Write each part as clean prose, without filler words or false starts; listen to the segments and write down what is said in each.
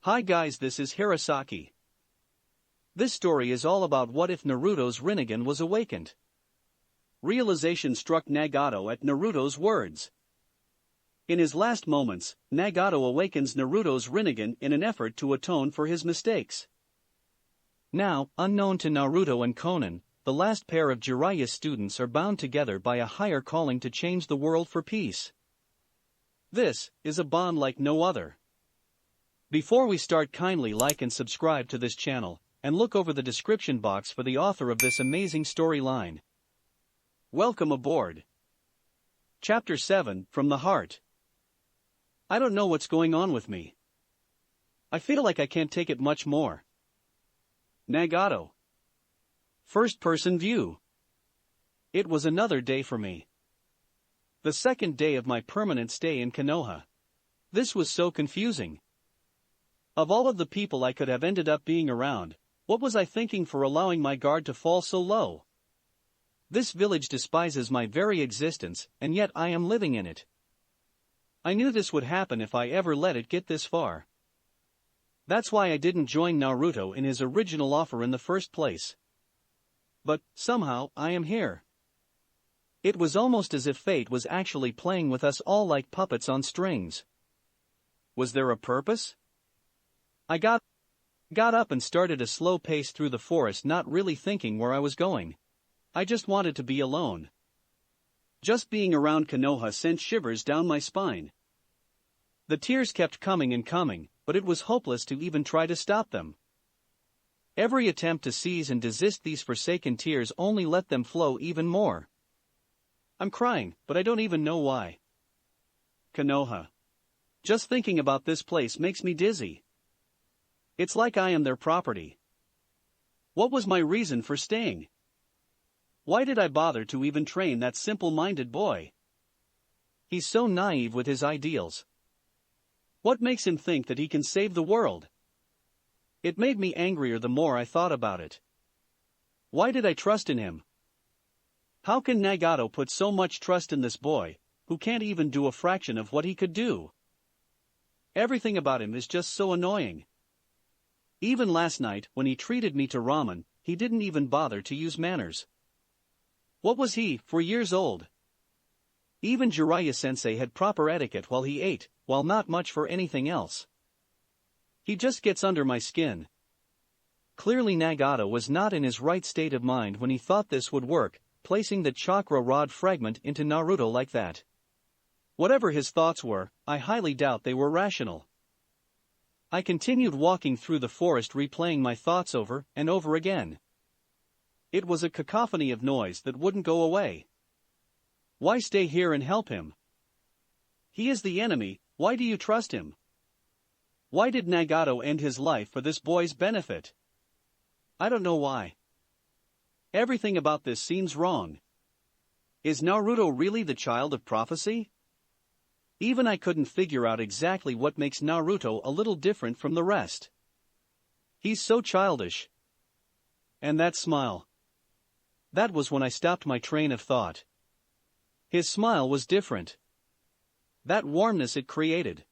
Hi guys, this is Hirosaki. This story is all about what if Naruto's Rinnegan was awakened. Realization struck Nagato at Naruto's words. In his last moments, Nagato awakens Naruto's Rinnegan in an effort to atone for his mistakes. Now, unknown to Naruto and Konan, the last pair of Jiraiya students are bound together by a higher calling to change the world for peace. This is a bond like no other. Before we start, kindly like and subscribe to this channel, and look over the description box for the author of this amazing storyline. Welcome aboard. Chapter 7, From the Heart. I don't know what's going on with me. I feel like I can't take it much more. Nagato. First-person view. It was another day for me. The second day of my permanent stay in Konoha. This was so confusing. Of all of the people I could have ended up being around, what was I thinking for allowing my guard to fall so low? This village despises my very existence, and yet I am living in it. I knew this would happen if I ever let it get this far. That's why I didn't join Naruto in his original offer in the first place. But, somehow, I am here. It was almost as if fate was actually playing with us all like puppets on strings. Was there a purpose? I got up and started a slow pace through the forest, not really thinking where I was going. I just wanted to be alone. Just being around Konoha sent shivers down my spine. The tears kept coming and coming, but it was hopeless to even try to stop them. Every attempt to seize and desist these forsaken tears only let them flow even more. I'm crying, but I don't even know why. Konoha. Just thinking about this place makes me dizzy. It's like I am their property. What was my reason for staying? Why did I bother to even train that simple-minded boy? He's so naive with his ideals. What makes him think that he can save the world? It made me angrier the more I thought about it. Why did I trust in him? How can Nagato put so much trust in this boy, who can't even do a fraction of what he could do? Everything about him is just so annoying. Even last night, when he treated me to ramen, he didn't even bother to use manners. What was he, 4 years old? Even Jiraiya-sensei had proper etiquette while he ate, while not much for anything else. He just gets under my skin. Clearly Nagato was not in his right state of mind when he thought this would work, placing the chakra rod fragment into Naruto like that. Whatever his thoughts were, I highly doubt they were rational. I continued walking through the forest, replaying my thoughts over and over again. It was a cacophony of noise that wouldn't go away. Why stay here and help him? He is the enemy, why do you trust him? Why did Nagato end his life for this boy's benefit? I don't know why. Everything about this seems wrong. Is Naruto really the child of prophecy? Even I couldn't figure out exactly what makes Naruto a little different from the rest. He's so childish. And that smile. That was when I stopped my train of thought. His smile was different. That warmness it created.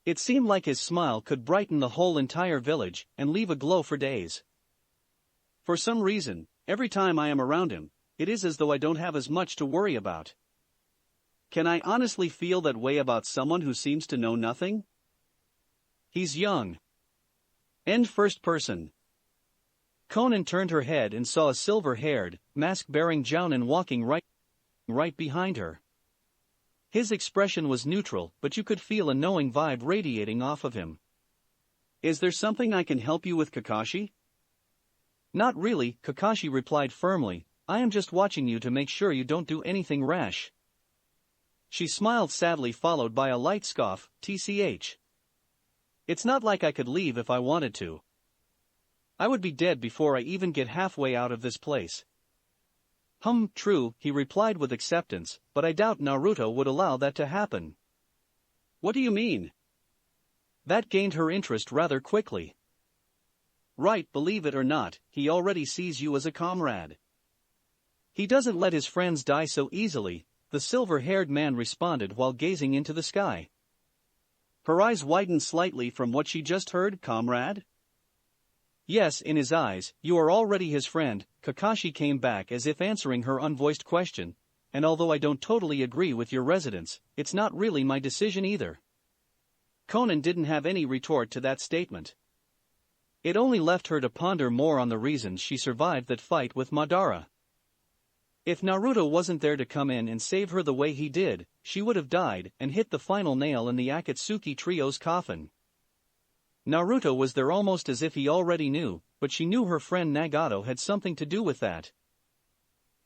It seemed like his smile could brighten the whole entire village and leave a glow for days. For some reason, every time I am around him, it is as though I don't have as much to worry about. Can I honestly feel that way about someone who seems to know nothing? He's young. End first person. Konan turned her head and saw a silver-haired, mask-bearing Jounin walking right behind her. His expression was neutral, but you could feel a knowing vibe radiating off of him. Is there something I can help you with, Kakashi? Not really, Kakashi replied firmly. I am just watching you to make sure you don't do anything rash. She smiled sadly, followed by a light scoff, tch. It's not like I could leave if I wanted to. I would be dead before I even get halfway out of this place. True, he replied with acceptance, but I doubt Naruto would allow that to happen. What do you mean? That gained her interest rather quickly. Right, believe it or not, he already sees you as a comrade. He doesn't let his friends die so easily, the silver-haired man responded while gazing into the sky. Her eyes widened slightly from what she just heard, comrade? Yes, in his eyes, you are already his friend, Kakashi came back as if answering her unvoiced question, and although I don't totally agree with your residence, it's not really my decision either. Konan didn't have any retort to that statement. It only left her to ponder more on the reasons she survived that fight with Madara. If Naruto wasn't there to come in and save her the way he did, she would have died and hit the final nail in the Akatsuki trio's coffin. Naruto was there almost as if he already knew, but she knew her friend Nagato had something to do with that.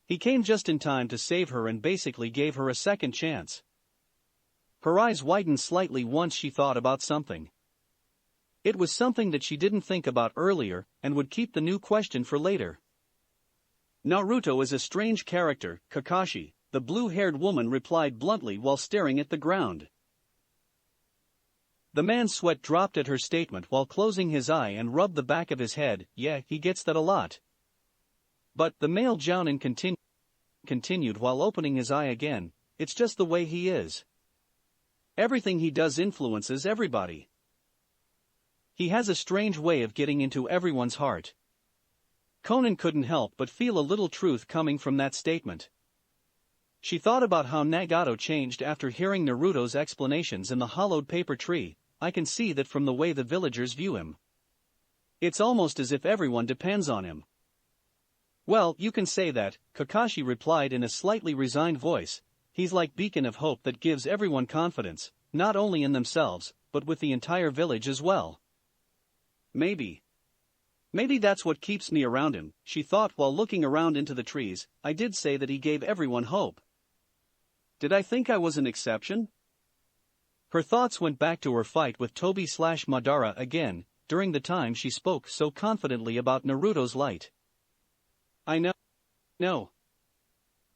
He came just in time to save her and basically gave her a second chance. Her eyes widened slightly once she thought about something. It was something that she didn't think about earlier and would keep the new question for later. Naruto is a strange character, Kakashi, the blue-haired woman replied bluntly while staring at the ground. The man's sweat dropped at her statement while closing his eye and rubbed the back of his head. Yeah, he gets that a lot. But, the male jounin continued while opening his eye again, it's just the way he is. Everything he does influences everybody. He has a strange way of getting into everyone's heart. Konan couldn't help but feel a little truth coming from that statement. She thought about how Nagato changed after hearing Naruto's explanations in the hollowed paper tree. I can see that from the way the villagers view him. It's almost as if everyone depends on him. Well, you can say that, Kakashi replied in a slightly resigned voice. He's like beacon of hope that gives everyone confidence, not only in themselves, but with the entire village as well. Maybe that's what keeps me around him, she thought while looking around into the trees. I did say that he gave everyone hope. Did I think I was an exception? Her thoughts went back to her fight with Tobi/Madara again, during the time she spoke so confidently about Naruto's light. I know. No.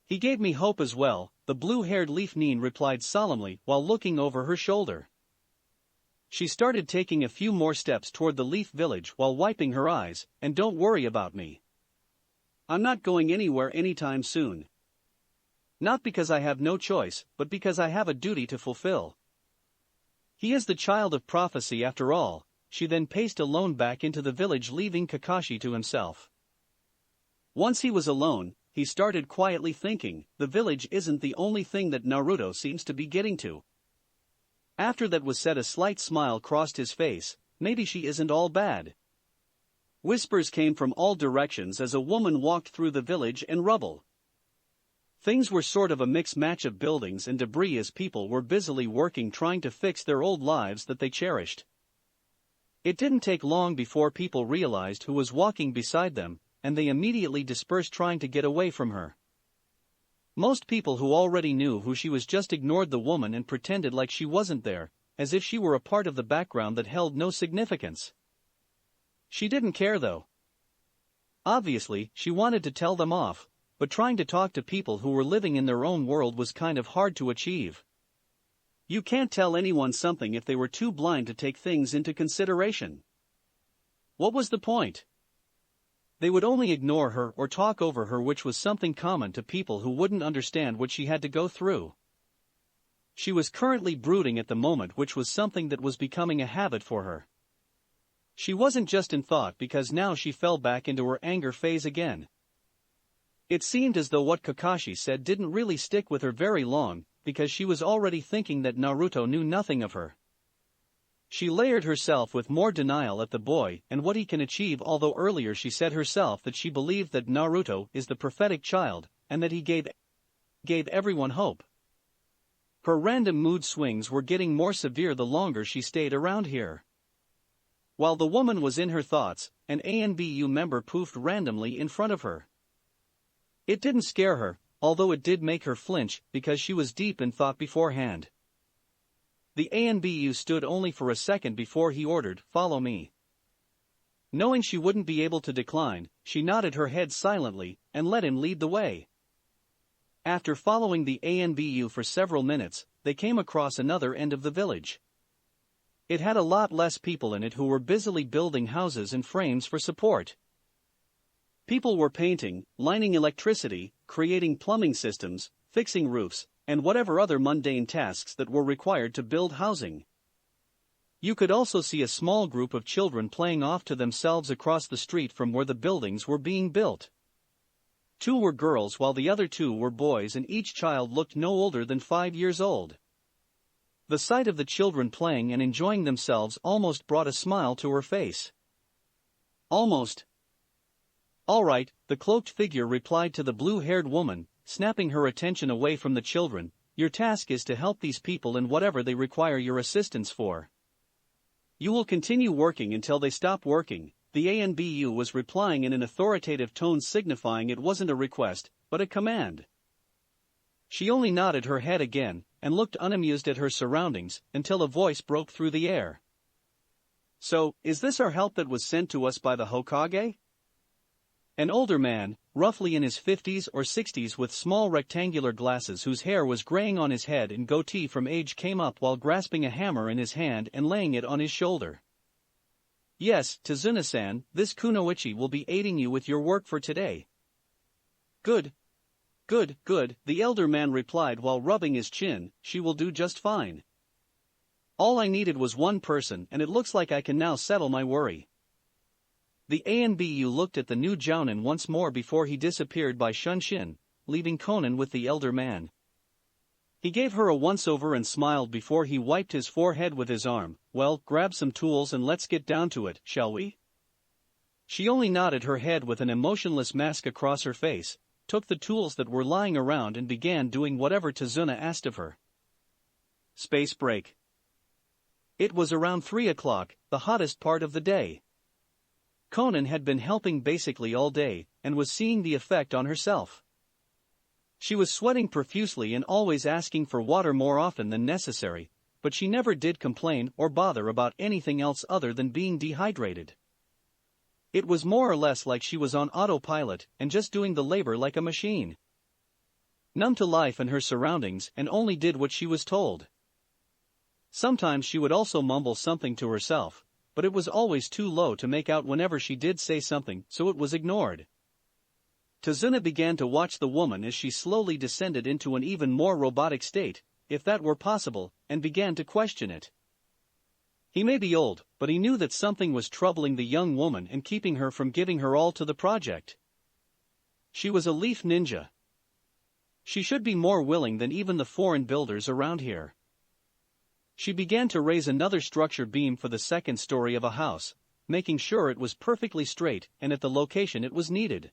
He gave me hope as well, the blue-haired leaf Nin replied solemnly while looking over her shoulder. She started taking a few more steps toward the leaf village while wiping her eyes, and don't worry about me. I'm not going anywhere anytime soon. Not because I have no choice, but because I have a duty to fulfill. He is the child of prophecy after all. She then paced alone back into the village, leaving Kakashi to himself. Once he was alone, he started quietly thinking, the village isn't the only thing that Naruto seems to be getting to. After that was said, a slight smile crossed his face. Maybe she isn't all bad. Whispers came from all directions as a woman walked through the village and rubble. Things were sort of a mixed match of buildings and debris as people were busily working trying to fix their old lives that they cherished. It didn't take long before people realized who was walking beside them, and they immediately dispersed trying to get away from her. Most people who already knew who she was just ignored the woman and pretended like she wasn't there, as if she were a part of the background that held no significance. She didn't care though. Obviously, she wanted to tell them off, but trying to talk to people who were living in their own world was kind of hard to achieve. You can't tell anyone something if they were too blind to take things into consideration. What was the point? They would only ignore her or talk over her, which was something common to people who wouldn't understand what she had to go through. She was currently brooding at the moment, which was something that was becoming a habit for her. She wasn't just in thought because now she fell back into her anger phase again. It seemed as though what Kakashi said didn't really stick with her very long, because she was already thinking that Naruto knew nothing of her. She layered herself with more denial at the boy and what he can achieve, although earlier she said herself that she believed that Naruto is the prophetic child, and that he gave everyone hope. Her random mood swings were getting more severe the longer she stayed around here. While the woman was in her thoughts, an ANBU member poofed randomly in front of her. It didn't scare her, although it did make her flinch because she was deep in thought beforehand. The ANBU stood only for a second before he ordered, "Follow me." Knowing she wouldn't be able to decline, she nodded her head silently and let him lead the way. After following the ANBU for several minutes, they came across another end of the village. It had a lot less people in it who were busily building houses and frames for support. People were painting, lining electricity, creating plumbing systems, fixing roofs, and whatever other mundane tasks that were required to build housing. You could also see a small group of children playing off to themselves across the street from where the buildings were being built. 2 were girls while the other 2 were boys, and each child looked no older than 5 years old. The sight of the children playing and enjoying themselves almost brought a smile to her face. Almost. "All right," the cloaked figure replied to the blue-haired woman, snapping her attention away from the children. "Your task is to help these people in whatever they require your assistance for. You will continue working until they stop working." The ANBU was replying in an authoritative tone, signifying it wasn't a request, but a command. She only nodded her head again, and looked unamused at her surroundings, until a voice broke through the air. "So, is this our help that was sent to us by the Hokage?" An older man, roughly in his 50s or 60s with small rectangular glasses whose hair was graying on his head and goatee from age, came up while grasping a hammer in his hand and laying it on his shoulder. "Yes, Tazuna-san, this kunoichi will be aiding you with your work for today." Good, the elder man replied while rubbing his chin. "She will do just fine. All I needed was one person, and it looks like I can now settle my worry." The ANBU looked at the new jounin once more before he disappeared by Shunshin, leaving Konan with the elder man. He gave her a once-over and smiled before he wiped his forehead with his arm. "Well, grab some tools and let's get down to it, shall we?" She only nodded her head with an emotionless mask across her face, took the tools that were lying around and began doing whatever Tazuna asked of her. Space break. It was around 3 o'clock, the hottest part of the day. Konan had been helping basically all day, and was seeing the effect on herself. She was sweating profusely and always asking for water more often than necessary, but she never did complain or bother about anything else other than being dehydrated. It was more or less like she was on autopilot and just doing the labor like a machine. Numb to life and her surroundings, and only did what she was told. Sometimes she would also mumble something to herself, but it was always too low to make out whenever she did say something, so it was ignored. Tazuna began to watch the woman as she slowly descended into an even more robotic state, if that were possible, and began to question it. He may be old, but he knew that something was troubling the young woman and keeping her from giving her all to the project. She was a leaf ninja. She should be more willing than even the foreign builders around here. She began to raise another structure beam for the second story of a house, making sure it was perfectly straight and at the location it was needed.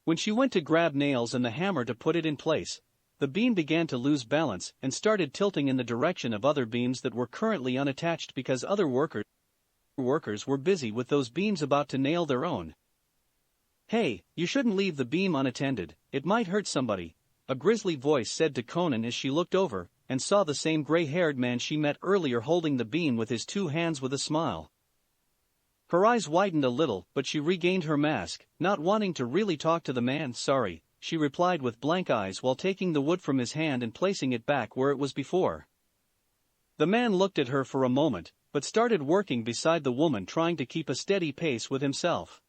When she went to grab nails and the hammer to put it in place, the beam began to lose balance and started tilting in the direction of other beams that were currently unattached because other workers were busy with those beams about to nail their own. "Hey, you shouldn't leave the beam unattended, it might hurt somebody," a grisly voice said to Konan as she looked over and saw the same gray-haired man she met earlier holding the beam with his 2 hands with a smile. Her eyes widened a little, but she regained her mask, not wanting to really talk to the man. "Sorry," she replied with blank eyes while taking the wood from his hand and placing it back where it was before. The man looked at her for a moment, but started working beside the woman, trying to keep a steady pace with himself.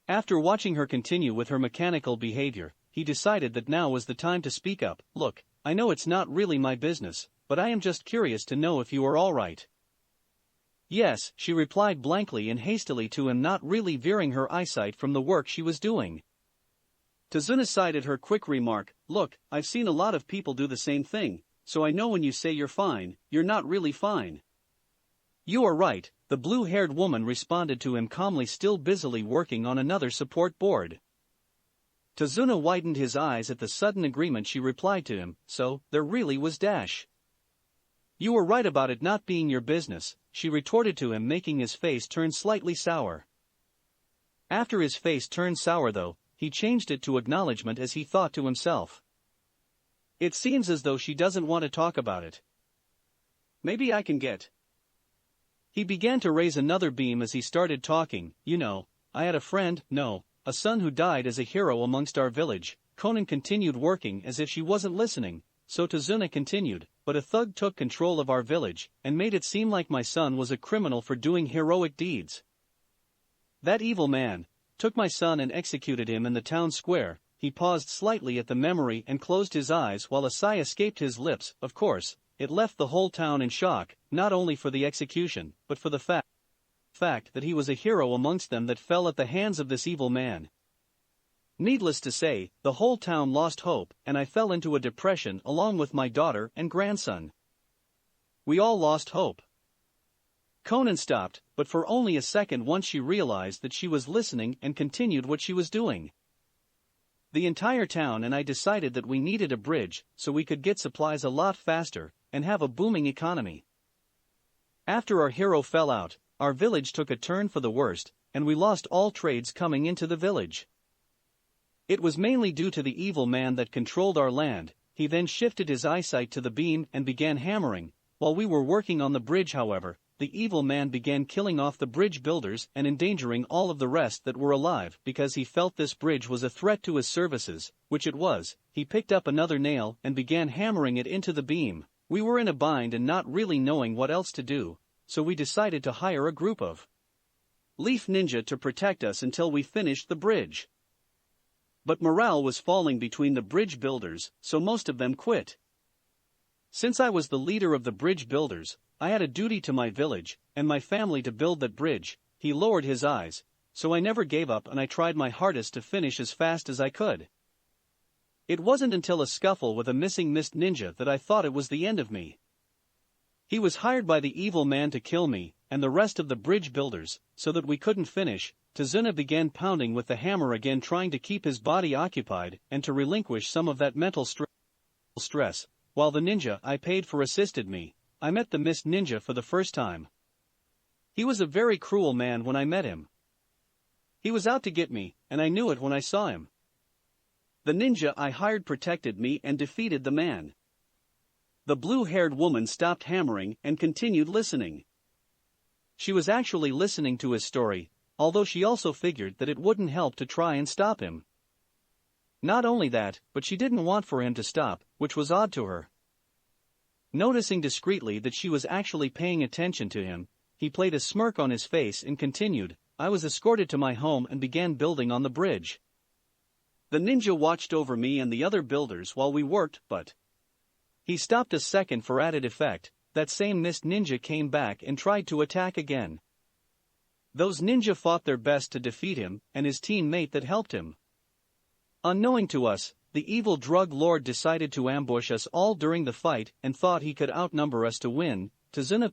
After watching her continue with her mechanical behavior, he decided that now was the time to speak up. "Look, I know it's not really my business, but I am just curious to know if you are all right." "Yes," she replied blankly and hastily to him, not really veering her eyesight from the work she was doing. Tazuna sighed at her quick remark. "Look, I've seen a lot of people do the same thing, so I know when you say you're fine, you're not really fine." "You are right," the blue-haired woman responded to him calmly, still busily working on another support board. Tazuna widened his eyes at the sudden agreement she replied to him. "So, there really was dash." "You were right about it not being your business," she retorted to him, making his face turn slightly sour. After his face turned sour though, he changed it to acknowledgement as he thought to himself. "It seems as though she doesn't want to talk about it. Maybe I can get." He began to raise another beam as he started talking. "You know, I had a friend, a son who died as a hero amongst our village." Konan continued working as if she wasn't listening, so Tazuna continued, "But a thug took control of our village and made it seem like my son was a criminal for doing heroic deeds. That evil man took my son and executed him in the town square." He paused slightly at the memory and closed his eyes while a sigh escaped his lips. "Of course, it left the whole town in shock, not only for the execution, but for the fact that he was a hero amongst them that fell at the hands of this evil man. Needless to say, the whole town lost hope, and I fell into a depression along with my daughter and grandson. We all lost hope. Konan stopped, but for only a second once she realized that she was listening and continued what she was doing. The entire town and I decided that we needed a bridge so we could get supplies a lot faster and have a booming economy. After our hero fell out, our village took a turn for the worst, and we lost all trades coming into the village. It was mainly due to the evil man that controlled our land. He then shifted his eyesight to the beam and began hammering. While we were working on the bridge, however, the evil man began killing off the bridge builders and endangering all of the rest that were alive because he felt this bridge was a threat to his services, which it was. He picked up another nail and began hammering it into the beam. We were in a bind and not really knowing what else to do, so we decided to hire a group of Leaf Ninja to protect us until we finished the bridge. But morale was falling between the bridge builders, so most of them quit. Since I was the leader of the bridge builders, I had a duty to my village and my family to build that bridge. He lowered his eyes, so I never gave up and I tried my hardest to finish as fast as I could. It wasn't until a scuffle with a missing mist ninja that I thought it was the end of me. He was hired by the evil man to kill me and the rest of the bridge builders, so that we couldn't finish. Tazuna began pounding with the hammer again, trying to keep his body occupied and to relinquish some of that mental stress, while the ninja I paid for assisted me. I met the mist ninja for the first time. He was a very cruel man when I met him. He was out to get me, and I knew it when I saw him. The ninja I hired protected me and defeated the man. The blue-haired woman stopped hammering and continued listening. She was actually listening to his story, although she also figured that it wouldn't help to try and stop him. Not only that, but she didn't want for him to stop, which was odd to her. Noticing discreetly that she was actually paying attention to him, he played a smirk on his face and continued. I was escorted to my home and began building on the bridge. The ninja watched over me and the other builders while we worked, but he stopped a second for added effect. That same mist ninja came back and tried to attack again. Those ninja fought their best to defeat him and his teammate that helped him. Unknowing to us, the evil drug lord decided to ambush us all during the fight and thought he could outnumber us to win. Tazuna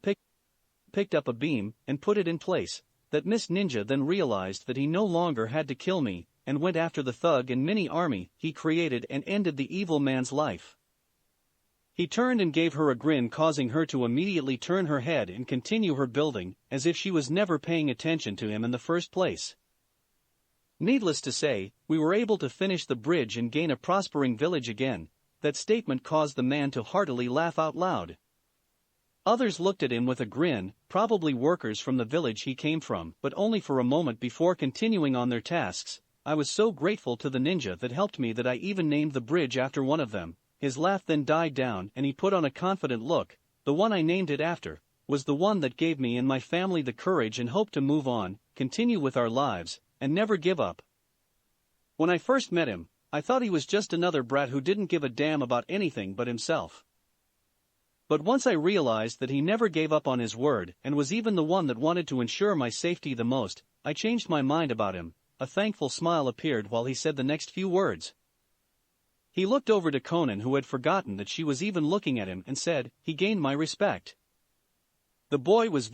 picked up a beam and put it in place. That mist ninja then realized that he no longer had to kill me and went after the thug and mini army he created and ended the evil man's life. He turned and gave her a grin, causing her to immediately turn her head and continue her building, as if she was never paying attention to him in the first place. Needless to say, we were able to finish the bridge and gain a prospering village again. That statement caused the man to heartily laugh out loud. Others looked at him with a grin, probably workers from the village he came from, but only for a moment before continuing on their tasks. I was so grateful to the ninja that helped me that I even named the bridge after one of them. His laugh then died down and he put on a confident look. The one I named it after was the one that gave me and my family the courage and hope to move on, continue with our lives, and never give up. When I first met him, I thought he was just another brat who didn't give a damn about anything but himself. But once I realized that he never gave up on his word and was even the one that wanted to ensure my safety the most, I changed my mind about him. A thankful smile appeared while he said the next few words. He looked over to Konan, who had forgotten that she was even looking at him, and said, "He gained my respect." The boy was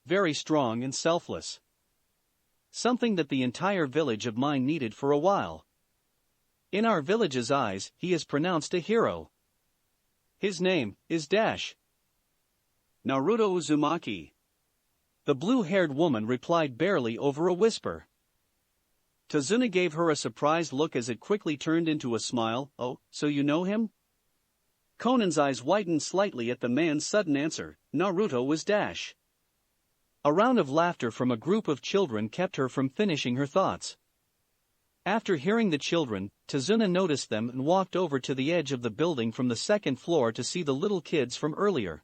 very strong and selfless. Something that the entire village of mine needed for a while. In our village's eyes, he is pronounced a hero. His name is Naruto Uzumaki. The blue-haired woman replied barely over a whisper. Tazuna gave her a surprised look as it quickly turned into a smile. "Oh, so you know him?" Konan's eyes widened slightly at the man's sudden answer. Naruto was A round of laughter from a group of children kept her from finishing her thoughts. After hearing the children, Tazuna noticed them and walked over to the edge of the building from the second floor to see the little kids from earlier.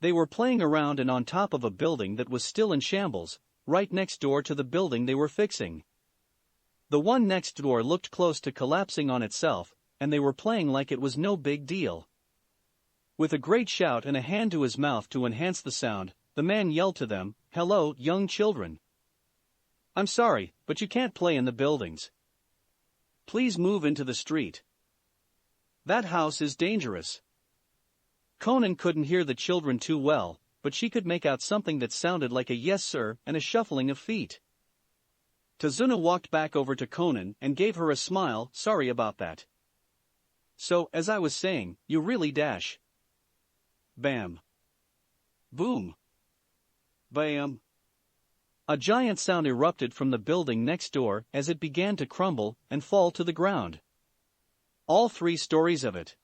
They were playing around and on top of a building that was still in shambles, right next door to the building they were fixing. The one next door looked close to collapsing on itself, and they were playing like it was no big deal. With a great shout and a hand to his mouth to enhance the sound, the man yelled to them, "Hello, young children. I'm sorry, but you can't play in the buildings. Please move into the street. That house is dangerous." Konan couldn't hear the children too well, but she could make out something that sounded like a "yes sir" and a shuffling of feet. Tazuna walked back over to Konan and gave her a smile. "Sorry about that. So, as I was saying, you really dash." Bam. Boom. Bam. A giant sound erupted from the building next door as it began to crumble and fall to the ground. All 3 stories of it.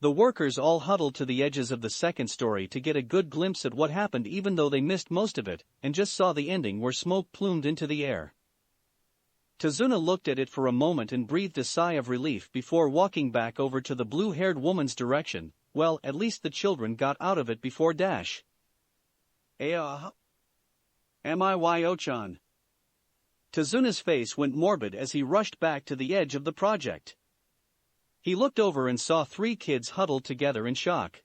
The workers all huddled to the edges of the second story to get a good glimpse at what happened, even though they missed most of it and just saw the ending where smoke plumed into the air. Tazuna looked at it for a moment and breathed a sigh of relief before walking back over to the blue-haired woman's direction. Well, at least the children got out of it before dash. Miyo-chan. Tazuna's face went morbid as he rushed back to the edge of the project. He looked over and saw 3 kids huddled together in shock.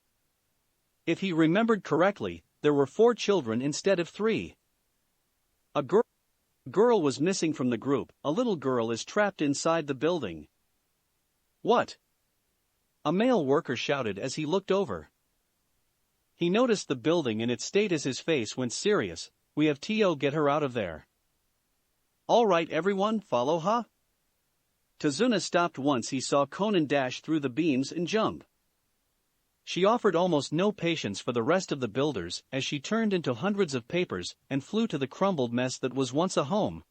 If he remembered correctly, there were 4 children instead of 3. A girl was missing from the group. A little girl is trapped inside the building. What? A male worker shouted as he looked over. He noticed the building and it stayed as his face went serious. "We have to get her out of there." "All right everyone, follow her." Tazuna stopped once he saw Konan dash through the beams and jump. She offered almost no patience for the rest of the builders as she turned into hundreds of papers and flew to the crumbled mess that was once a home.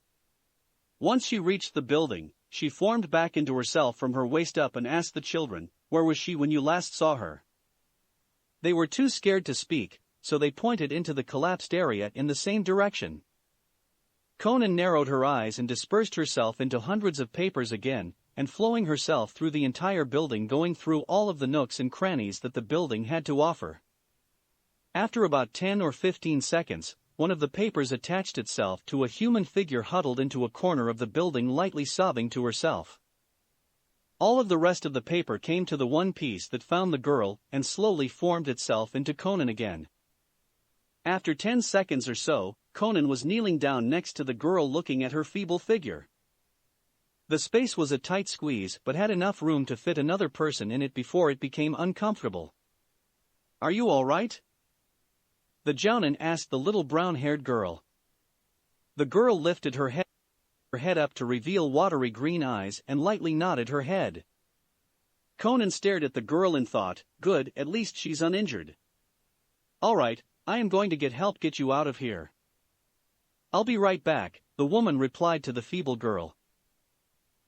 Once she reached the building, she formed back into herself from her waist up and asked the children, "Where was she when you last saw her?" They were too scared to speak, so they pointed into the collapsed area in the same direction. Konan narrowed her eyes and dispersed herself into hundreds of papers again, and flowing herself through the entire building, going through all of the nooks and crannies that the building had to offer. After about 10 or 15 seconds, one of the papers attached itself to a human figure huddled into a corner of the building, lightly sobbing to herself. All of the rest of the paper came to the one piece that found the girl and slowly formed itself into Konan again. After 10 seconds or so, Konan was kneeling down next to the girl looking at her feeble figure. The space was a tight squeeze but had enough room to fit another person in it before it became uncomfortable. "Are you all right?" the jounin asked the little brown-haired girl. The girl lifted her head up to reveal watery green eyes and lightly nodded her head. Konan stared at the girl and thought, "Good, at least she's uninjured. All right, I am going to get you out of here." "I'll be right back," the woman replied to the feeble girl.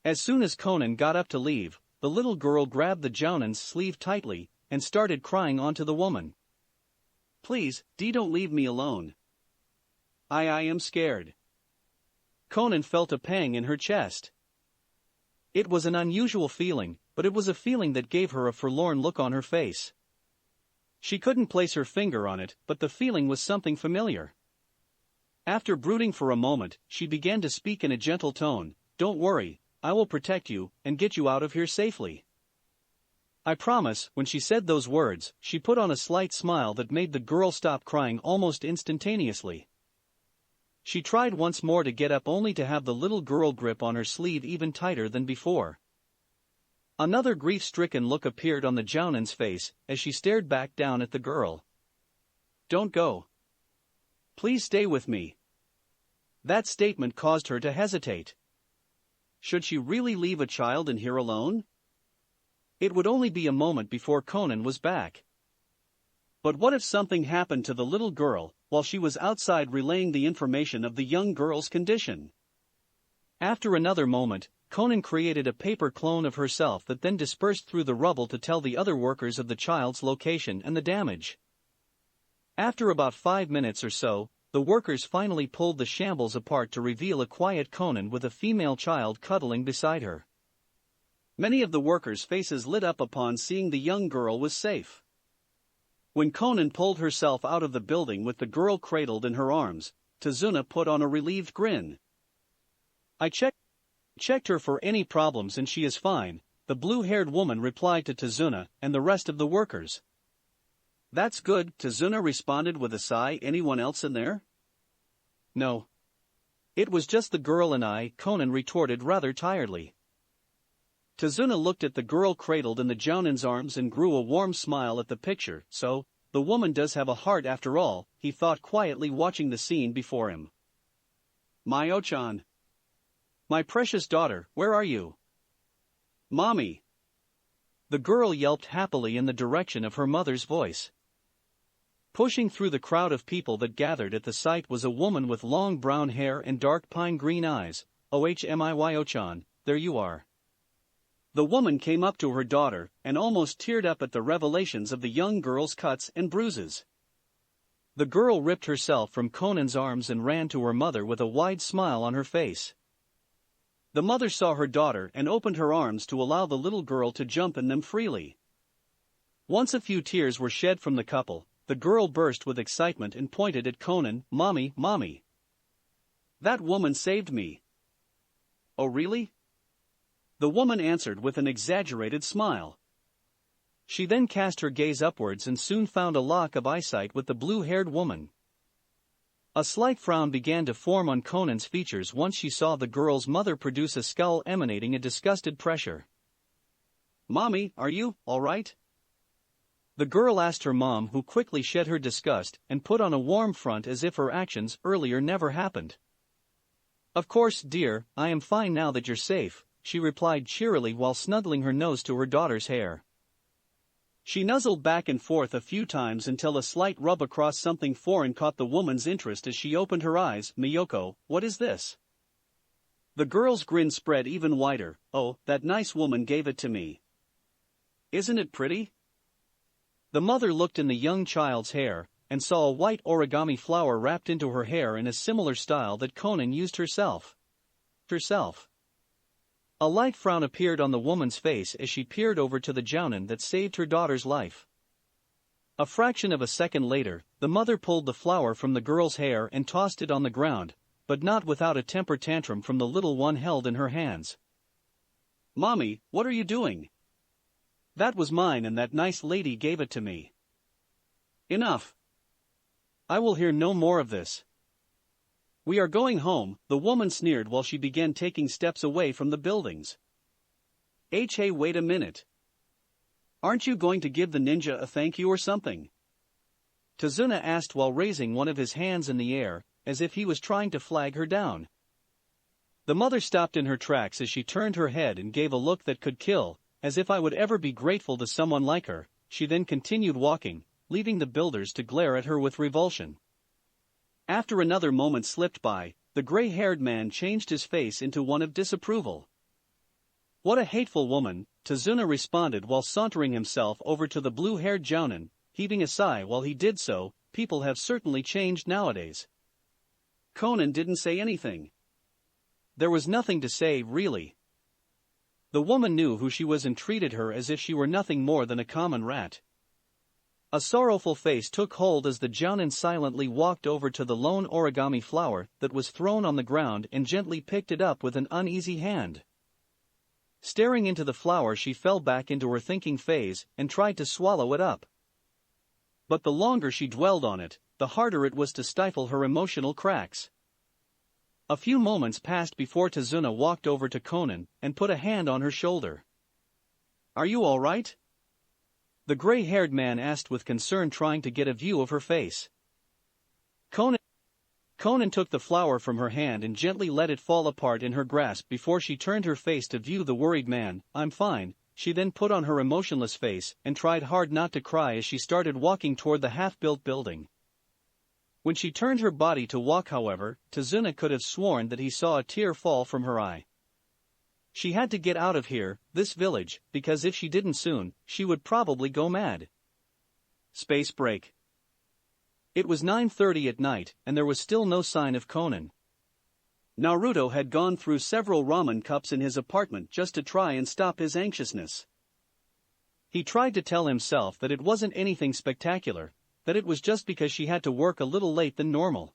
As soon as Konan got up to leave, the little girl grabbed the jounin's sleeve tightly and started crying onto the woman. "Please, don't leave me alone. I am scared." Konan felt a pang in her chest. It was an unusual feeling, but it was a feeling that gave her a forlorn look on her face. She couldn't place her finger on it, but the feeling was something familiar. After brooding for a moment, she began to speak in a gentle tone, "Don't worry, I will protect you and get you out of here safely. I promise." When she said those words, she put on a slight smile that made the girl stop crying almost instantaneously. She tried once more to get up, only to have the little girl grip on her sleeve even tighter than before. Another grief-stricken look appeared on the jounin's face as she stared back down at the girl. "Don't go. Please stay with me." That statement caused her to hesitate. Should she really leave a child in here alone? It would only be a moment before Konan was back. But what if something happened to the little girl while she was outside relaying the information of the young girl's condition? After another moment, Konan created a paper clone of herself that then dispersed through the rubble to tell the other workers of the child's location and the damage. After about 5 minutes or so, the workers finally pulled the shambles apart to reveal a quiet Konan with a female child cuddling beside her. Many of the workers' faces lit up upon seeing the young girl was safe. When Konan pulled herself out of the building with the girl cradled in her arms, Tazuna put on a relieved grin. "I checked her for any problems and she is fine, the blue-haired woman replied to Tazuna and the rest of the workers. That's good, Tazuna responded with a sigh. Anyone else in there? No. It was just the girl and I, Konan retorted rather tiredly. Tazuna looked at the girl cradled in the Jounin's arms and grew a warm smile at the picture. So, the woman does have a heart after all, he thought quietly, watching the scene before him. Mayo-chan. My precious daughter, where are you? Mommy. The girl yelped happily in the direction of her mother's voice. Pushing through the crowd of people that gathered at the site was a woman with long brown hair and dark pine-green eyes. Ohmiyo-chan, there you are. The woman came up to her daughter and almost teared up at the revelations of the young girl's cuts and bruises. The girl ripped herself from Konan's arms and ran to her mother with a wide smile on her face. The mother saw her daughter and opened her arms to allow the little girl to jump in them freely. Once a few tears were shed from the couple, the girl burst with excitement and pointed at Konan. Mommy, mommy. That woman saved me. Oh really? The woman answered with an exaggerated smile. She then cast her gaze upwards and soon found a lock of eyesight with the blue-haired woman. A slight frown began to form on Konan's features once she saw the girl's mother produce a scowl emanating a disgusted pressure. Mommy, are you all right? The girl asked her mom, who quickly shed her disgust and put on a warm front as if her actions earlier never happened. Of course, dear, I am fine now that you're safe, she replied cheerily while snuggling her nose to her daughter's hair. She nuzzled back and forth a few times until a slight rub across something foreign caught the woman's interest as she opened her eyes. Miyoko, what is this? The girl's grin spread even wider. Oh, that nice woman gave it to me. Isn't it pretty? The mother looked in the young child's hair and saw a white origami flower wrapped into her hair in a similar style that Konan used herself. A light frown appeared on the woman's face as she peered over to the Jounin that saved her daughter's life. A fraction of a second later, the mother pulled the flower from the girl's hair and tossed it on the ground, but not without a temper tantrum from the little one held in her hands. Mommy, what are you doing? That was mine and that nice lady gave it to me. Enough. I will hear no more of this. We are going home, the woman sneered while she began taking steps away from the buildings. Hey, wait a minute. Aren't you going to give the ninja a thank you or something? Tazuna asked while raising one of his hands in the air, as if he was trying to flag her down. The mother stopped in her tracks as she turned her head and gave a look that could kill, as if I would ever be grateful to someone like her. She then continued walking, leaving the builders to glare at her with revulsion. After another moment slipped by, the gray-haired man changed his face into one of disapproval. What a hateful woman, Tazuna responded while sauntering himself over to the blue-haired Jounin, heaving a sigh while he did so. People have certainly changed nowadays. Konan didn't say anything. There was nothing to say, really. The woman knew who she was and treated her as if she were nothing more than a common rat. A sorrowful face took hold as the Jounin silently walked over to the lone origami flower that was thrown on the ground and gently picked it up with an uneasy hand. Staring into the flower, she fell back into her thinking phase and tried to swallow it up. But the longer she dwelled on it, the harder it was to stifle her emotional cracks. A few moments passed before Tazuna walked over to Konan and put a hand on her shoulder. Are you all right? The gray-haired man asked with concern, trying to get a view of her face. Konan took the flower from her hand and gently let it fall apart in her grasp before she turned her face to view the worried man. I'm fine, she then put on her emotionless face and tried hard not to cry as she started walking toward the half-built building. When she turned her body to walk, however, Tazuna could have sworn that he saw a tear fall from her eye. She had to get out of here, this village, because if she didn't soon, she would probably go mad. Space break. It was 9:30 at night, and there was still no sign of Konan. Naruto had gone through several ramen cups in his apartment just to try and stop his anxiousness. He tried to tell himself that it wasn't anything spectacular, that it was just because she had to work a little late than normal.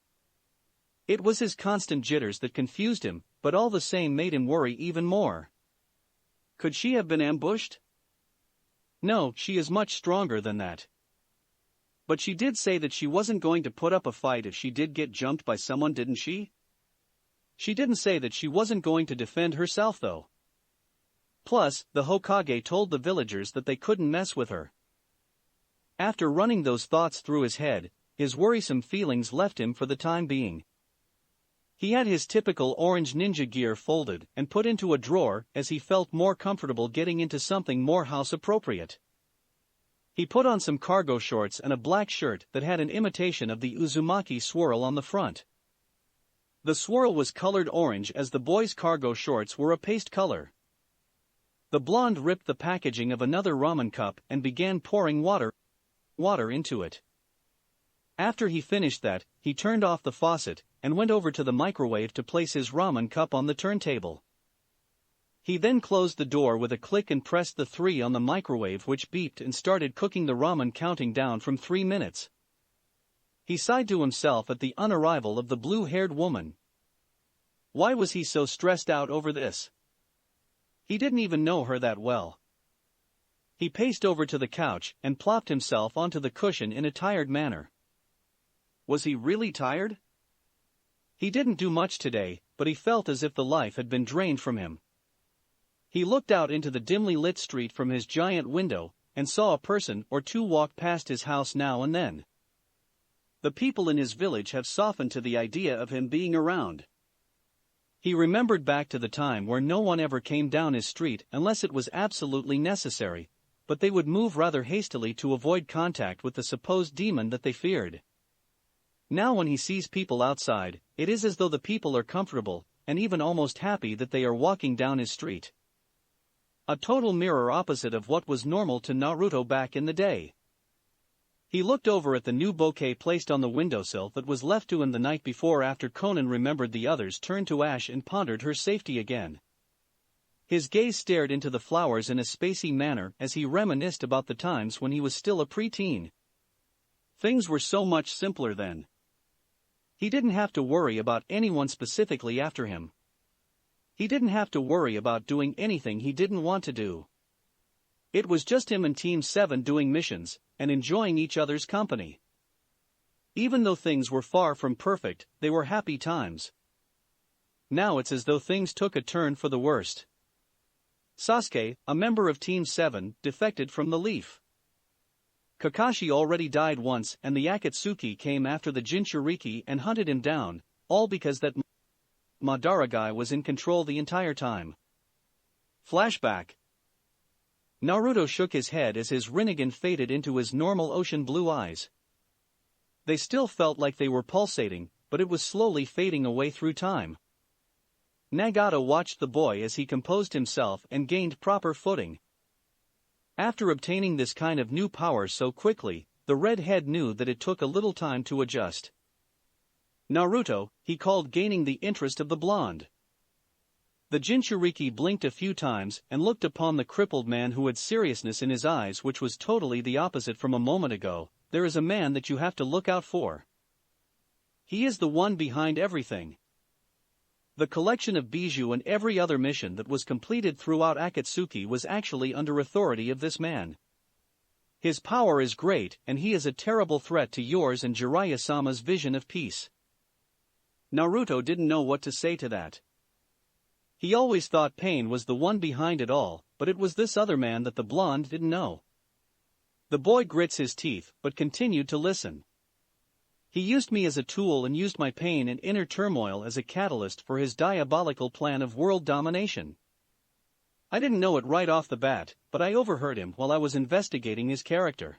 It was his constant jitters that confused him, but all the same made him worry even more. Could she have been ambushed? No, she is much stronger than that. But she did say that she wasn't going to put up a fight if she did get jumped by someone, didn't she? She didn't say that she wasn't going to defend herself though. Plus, the Hokage told the villagers that they couldn't mess with her. After running those thoughts through his head, his worrisome feelings left him for the time being. He had his typical orange ninja gear folded and put into a drawer as he felt more comfortable getting into something more house-appropriate. He put on some cargo shorts and a black shirt that had an imitation of the Uzumaki swirl on the front. The swirl was colored orange as the boy's cargo shorts were a paste color. The blonde ripped the packaging of another ramen cup and began pouring water into it. After he finished that, he turned off the faucet and went over to the microwave to place his ramen cup on the turntable. He then closed the door with a click and pressed the 3 on the microwave, which beeped and started cooking the ramen, counting down from 3 minutes. He sighed to himself at the unarrival of the blue-haired woman. Why was he so stressed out over this? He didn't even know her that well. He paced over to the couch and plopped himself onto the cushion in a tired manner. Was he really tired? He didn't do much today, but he felt as if the life had been drained from him. He looked out into the dimly lit street from his giant window and saw a person or two walk past his house now and then. The people in his village have softened to the idea of him being around. He remembered back to the time where no one ever came down his street unless it was absolutely necessary, but they would move rather hastily to avoid contact with the supposed demon that they feared. Now when he sees people outside, it is as though the people are comfortable and even almost happy that they are walking down his street. A total mirror opposite of what was normal to Naruto back in the day. He looked over at the new bouquet placed on the windowsill that was left to him the night before after Konan remembered the others, turned to Ash and pondered her safety again. His gaze stared into the flowers in a spacey manner as he reminisced about the times when he was still a preteen. Things were so much simpler then. He didn't have to worry about anyone specifically after him. He didn't have to worry about doing anything he didn't want to do. It was just him and Team 7 doing missions and enjoying each other's company. Even though things were far from perfect, they were happy times. Now it's as though things took a turn for the worst. Sasuke, a member of Team 7, defected from the Leaf. Kakashi already died once and the Akatsuki came after the Jinchuriki and hunted him down, all because that Madara guy was in control the entire time. Flashback. Naruto shook his head as his Rinnegan faded into his normal ocean blue eyes. They still felt like they were pulsating, but it was slowly fading away through time. Nagato watched the boy as he composed himself and gained proper footing. After obtaining this kind of new power so quickly, the redhead knew that it took a little time to adjust. Naruto, he called, gaining the interest of the blonde. The Jinchuriki blinked a few times and looked upon the crippled man who had seriousness in his eyes, which was totally the opposite from a moment ago. There is a man that you have to look out for. He is the one behind everything. The collection of bijou and every other mission that was completed throughout Akatsuki was actually under authority of this man. His power is great and he is a terrible threat to yours and Jiraiya-sama's vision of peace. Naruto didn't know what to say to that. He always thought Pain was the one behind it all, but it was this other man that the blonde didn't know. The boy grits his teeth, but continued to listen. He used me as a tool and used my pain and inner turmoil as a catalyst for his diabolical plan of world domination. I didn't know it right off the bat, but I overheard him while I was investigating his character.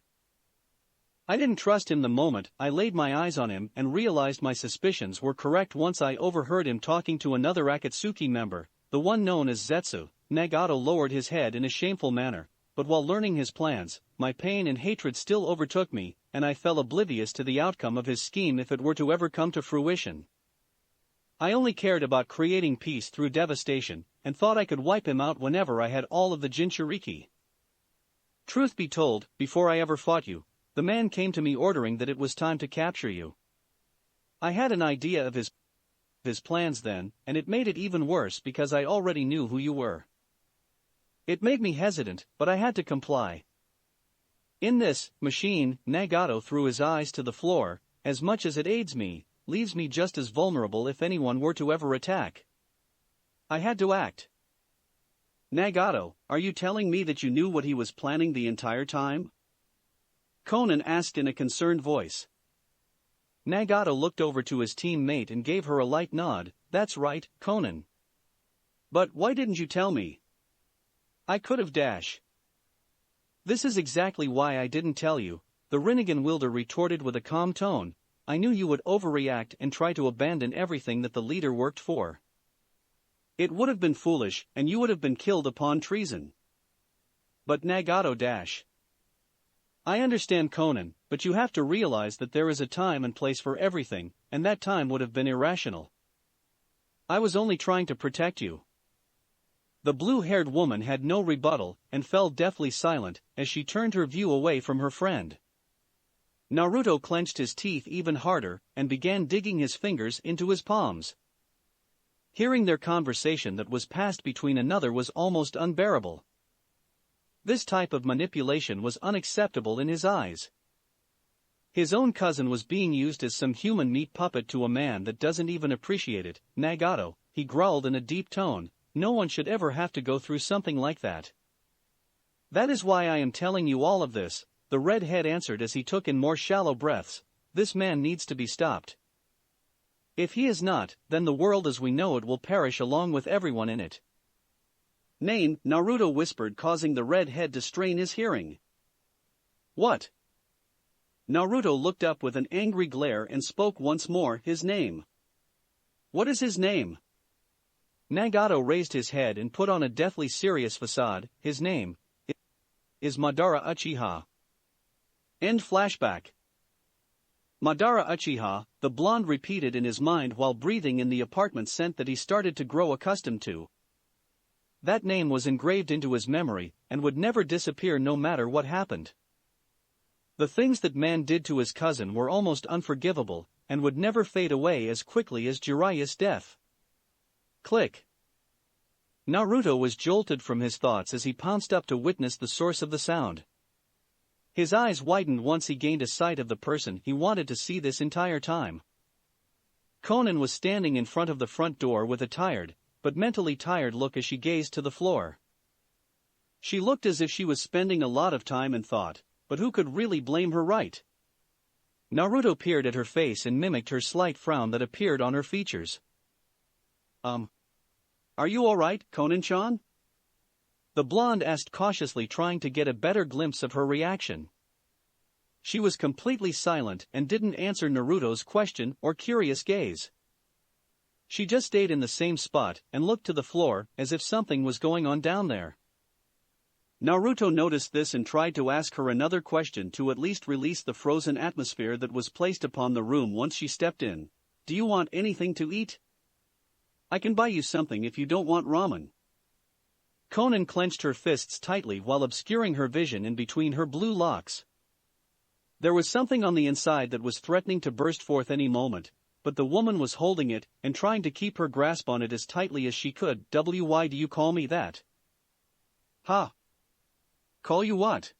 I didn't trust him the moment I laid my eyes on him and realized my suspicions were correct once I overheard him talking to another Akatsuki member, the one known as Zetsu. Nagato lowered his head in a shameful manner, but while learning his plans, my pain and hatred still overtook me, and I fell oblivious to the outcome of his scheme if it were to ever come to fruition. I only cared about creating peace through devastation, and thought I could wipe him out whenever I had all of the Jinchuriki. Truth be told, before I ever fought you, the man came to me ordering that it was time to capture you. I had an idea of his plans then, and it made it even worse because I already knew who you were. It made me hesitant, but I had to comply. In this machine, Nagato threw his eyes to the floor. As much as it aids me, leaves me just as vulnerable if anyone were to ever attack. I had to act. Nagato, are you telling me that you knew what he was planning the entire time? Konan asked in a concerned voice. Nagato looked over to his teammate and gave her a light nod. That's right, Konan. But why didn't you tell me? I could have dash. This is exactly why I didn't tell you, the Rinnegan wielder retorted with a calm tone. I knew you would overreact and try to abandon everything that the leader worked for. It would have been foolish, and you would have been killed upon treason. But Nagato dash. I understand Konan, but you have to realize that there is a time and place for everything, and that time would have been irrational. I was only trying to protect you. The blue-haired woman had no rebuttal, and fell deathly silent, as she turned her view away from her friend. Naruto clenched his teeth even harder, and began digging his fingers into his palms. Hearing their conversation that was passed between another was almost unbearable. This type of manipulation was unacceptable in his eyes. His own cousin was being used as some human meat puppet to a man that doesn't even appreciate it. Nagato, he growled in a deep tone, no one should ever have to go through something like that. That is why I am telling you all of this, the redhead answered as he took in more shallow breaths. This man needs to be stopped. If he is not, then the world as we know it will perish along with everyone in it. Name, Naruto whispered, causing the redhead to strain his hearing. What? Naruto looked up with an angry glare and spoke once more. His name. What is his name? Nagato raised his head and put on a deathly serious facade. His name is Madara Uchiha. End flashback. Madara Uchiha, the blonde repeated in his mind while breathing in the apartment scent that he started to grow accustomed to. That name was engraved into his memory, and would never disappear no matter what happened. The things that man did to his cousin were almost unforgivable, and would never fade away as quickly as Jiraiya's death. Click. Naruto was jolted from his thoughts as he pounced up to witness the source of the sound. His eyes widened once he gained a sight of the person he wanted to see this entire time. Konan was standing in front of the front door with a tired, but mentally tired look as she gazed to the floor. She looked as if she was spending a lot of time in thought, but who could really blame her, right? Naruto peered at her face and mimicked her slight frown that appeared on her features. Are you alright, Konan-chan? The blonde asked cautiously, trying to get a better glimpse of her reaction. She was completely silent and didn't answer Naruto's question or curious gaze. She just stayed in the same spot and looked to the floor as if something was going on down there. Naruto noticed this and tried to ask her another question to at least release the frozen atmosphere that was placed upon the room once she stepped in. Do you want anything to eat? I can buy you something if you don't want ramen. Konan clenched her fists tightly while obscuring her vision in between her blue locks. There was something on the inside that was threatening to burst forth any moment, but the woman was holding it and trying to keep her grasp on it as tightly as she could. Why do you call me that? Ha! Call you what?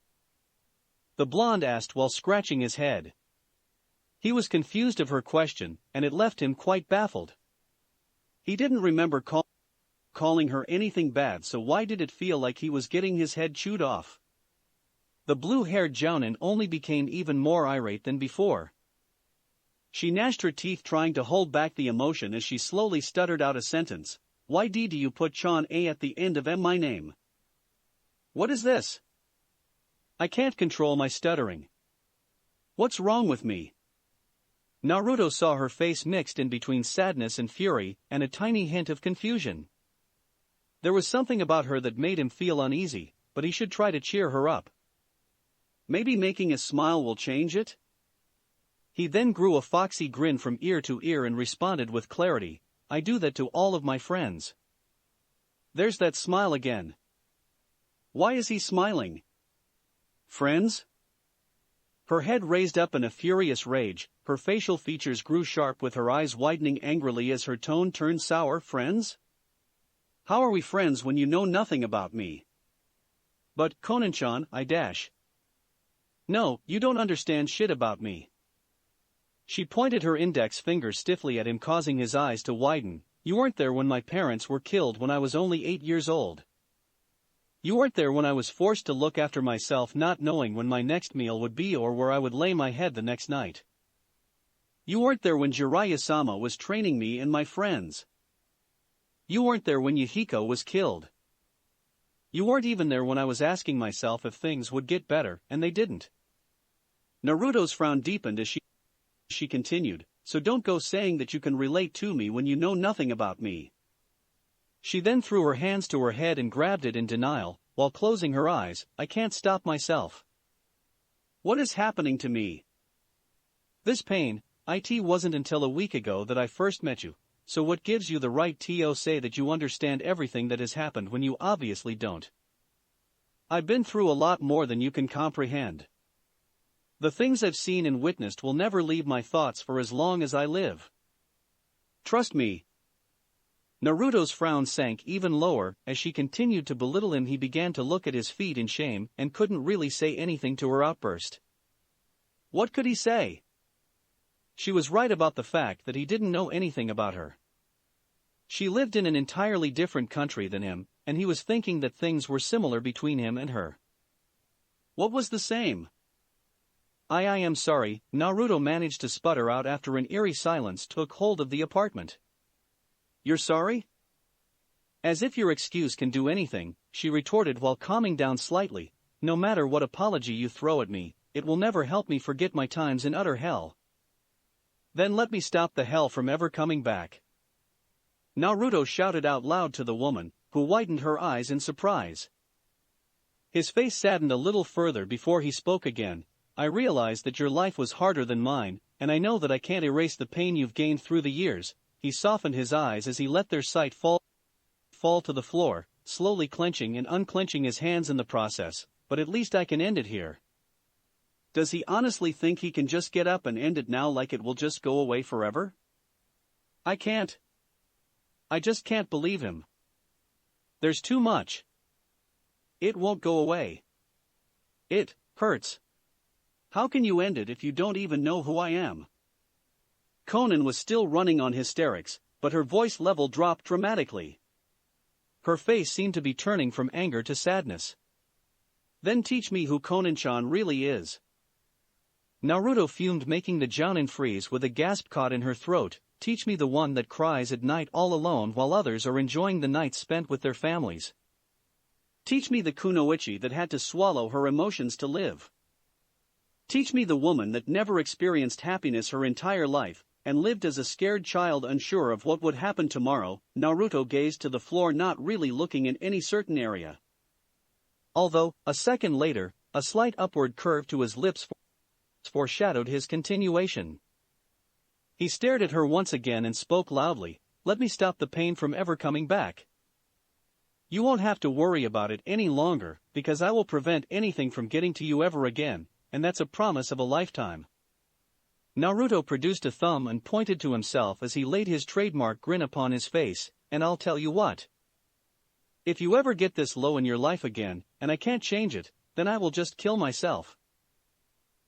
The blonde asked while scratching his head. He was confused of her question, and it left him quite baffled. He didn't remember calling her anything bad, so why did it feel like he was getting his head chewed off? The blue-haired jounin only became even more irate than before. She gnashed her teeth trying to hold back the emotion as she slowly stuttered out a sentence. Why do you put Chan A at the end of my name? What is this? I can't control my stuttering. What's wrong with me? Naruto saw her face mixed in between sadness and fury, and a tiny hint of confusion. There was something about her that made him feel uneasy, but he should try to cheer her up. Maybe making a smile will change it? He then grew a foxy grin from ear to ear and responded with clarity, I do that to all of my friends. There's that smile again. Why is he smiling? Friends? Her head raised up in a furious rage, her facial features grew sharp with her eyes widening angrily as her tone turned sour. Friends? How are we friends when you know nothing about me? But, Konan-chan, I dash. No, you don't understand shit about me. She pointed her index finger stiffly at him, causing his eyes to widen. You weren't there when my parents were killed when I was only 8 years old. You weren't there when I was forced to look after myself, not knowing when my next meal would be or where I would lay my head the next night. You weren't there when Jiraiya-sama was training me and my friends. You weren't there when Yahiko was killed. You weren't even there when I was asking myself if things would get better, and they didn't. Naruto's frown deepened as she continued, so don't go saying that you can relate to me when you know nothing about me. She then threw her hands to her head and grabbed it in denial, while closing her eyes. I can't stop myself. What is happening to me? This pain, it wasn't until a week ago that I first met you, so what gives you the right to say that you understand everything that has happened when you obviously don't? I've been through a lot more than you can comprehend. The things I've seen and witnessed will never leave my thoughts for as long as I live. Trust me. Naruto's frown sank even lower. As she continued to belittle him, he began to look at his feet in shame and couldn't really say anything to her outburst. What could he say? She was right about the fact that he didn't know anything about her. She lived in an entirely different country than him, and he was thinking that things were similar between him and her. What was the same? I am sorry, Naruto managed to sputter out after an eerie silence took hold of the apartment. You're sorry? As if your excuse can do anything, she retorted while calming down slightly. No matter what apology you throw at me, it will never help me forget my times in utter hell. Then let me stop the hell from ever coming back. Naruto shouted out loud to the woman, who widened her eyes in surprise. His face saddened a little further before he spoke again. I realize that your life was harder than mine, and I know that I can't erase the pain you've gained through the years. He softened his eyes as he let their sight fall to the floor, slowly clenching and unclenching his hands in the process. But at least I can end it here. Does he honestly think he can just get up and end it now, like it will just go away forever? I can't. I just can't believe him. There's too much. It won't go away. It hurts. How can you end it if you don't even know who I am? Konan was still running on hysterics, but her voice level dropped dramatically. Her face seemed to be turning from anger to sadness. Then teach me who Konan-chan really is. Naruto fumed, making the jounin freeze with a gasp caught in her throat. Teach me the one that cries at night all alone while others are enjoying the night spent with their families. Teach me the kunoichi that had to swallow her emotions to live. Teach me the woman that never experienced happiness her entire life, and lived as a scared child unsure of what would happen tomorrow. Naruto gazed to the floor, not really looking in any certain area. Although, a second later, a slight upward curve to his lips foreshadowed his continuation. He stared at her once again and spoke loudly, let me stop the pain from ever coming back. You won't have to worry about it any longer, because I will prevent anything from getting to you ever again. And that's a promise of a lifetime. Naruto produced a thumb and pointed to himself as he laid his trademark grin upon his face, and I'll tell you what. If you ever get this low in your life again, and I can't change it, then I will just kill myself.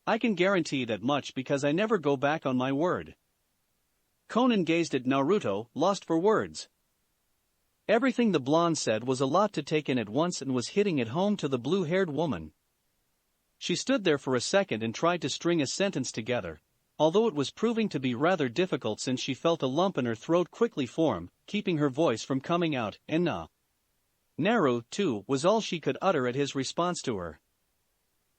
I can guarantee that much because I never go back on my word. Konan gazed at Naruto, lost for words. Everything the blonde said was a lot to take in at once and was hitting it home to the blue-haired woman. She stood there for a second and tried to string a sentence together, although it was proving to be rather difficult since she felt a lump in her throat quickly form, keeping her voice from coming out. And Naru, too, was all she could utter at his response to her.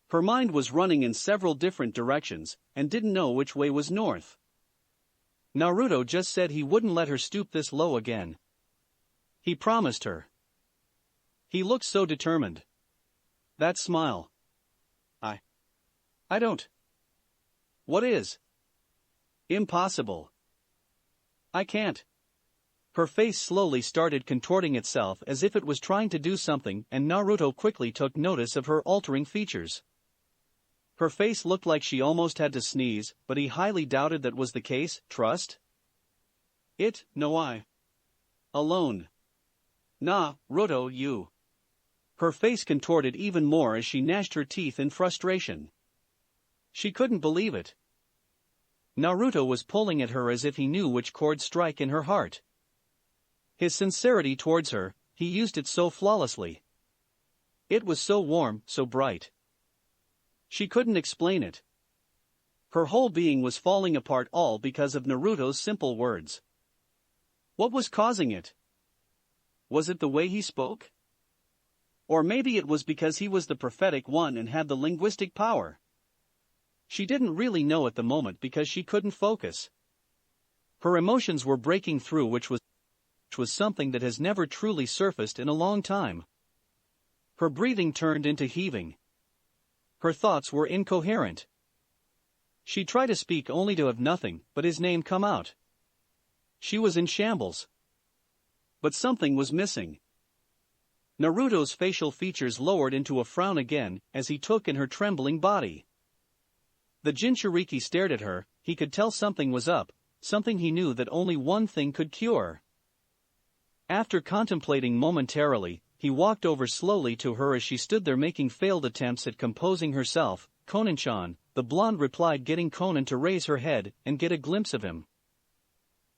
Her mind was running in several different directions, and didn't know which way was north. Naruto just said he wouldn't let her stoop this low again. He promised her. He looked so determined. That smile. I don't. What is? Impossible. I can't. Her face slowly started contorting itself as if it was trying to do something, and Naruto quickly took notice of her altering features. Her face looked like she almost had to sneeze, but he highly doubted that was the case. Trust? It, no I. Alone. Naruto, you. Her face contorted even more as she gnashed her teeth in frustration. She couldn't believe it. Naruto was pulling at her as if he knew which chord strike in her heart. His sincerity towards her, he used it so flawlessly. It was so warm, so bright. She couldn't explain it. Her whole being was falling apart, all because of Naruto's simple words. What was causing it? Was it the way he spoke? Or maybe it was because he was the prophetic one and had the linguistic power. She didn't really know at the moment because she couldn't focus. Her emotions were breaking through, which was something that has never truly surfaced in a long time. Her breathing turned into heaving. Her thoughts were incoherent. She tried to speak only to have nothing but his name come out. She was in shambles. But something was missing. Naruto's facial features lowered into a frown again as he took in her trembling body. The Jinchuriki stared at her. He could tell something was up, something he knew that only one thing could cure. After contemplating momentarily, he walked over slowly to her as she stood there making failed attempts at composing herself. Konan-chan, the blonde replied, getting Konan to raise her head and get a glimpse of him.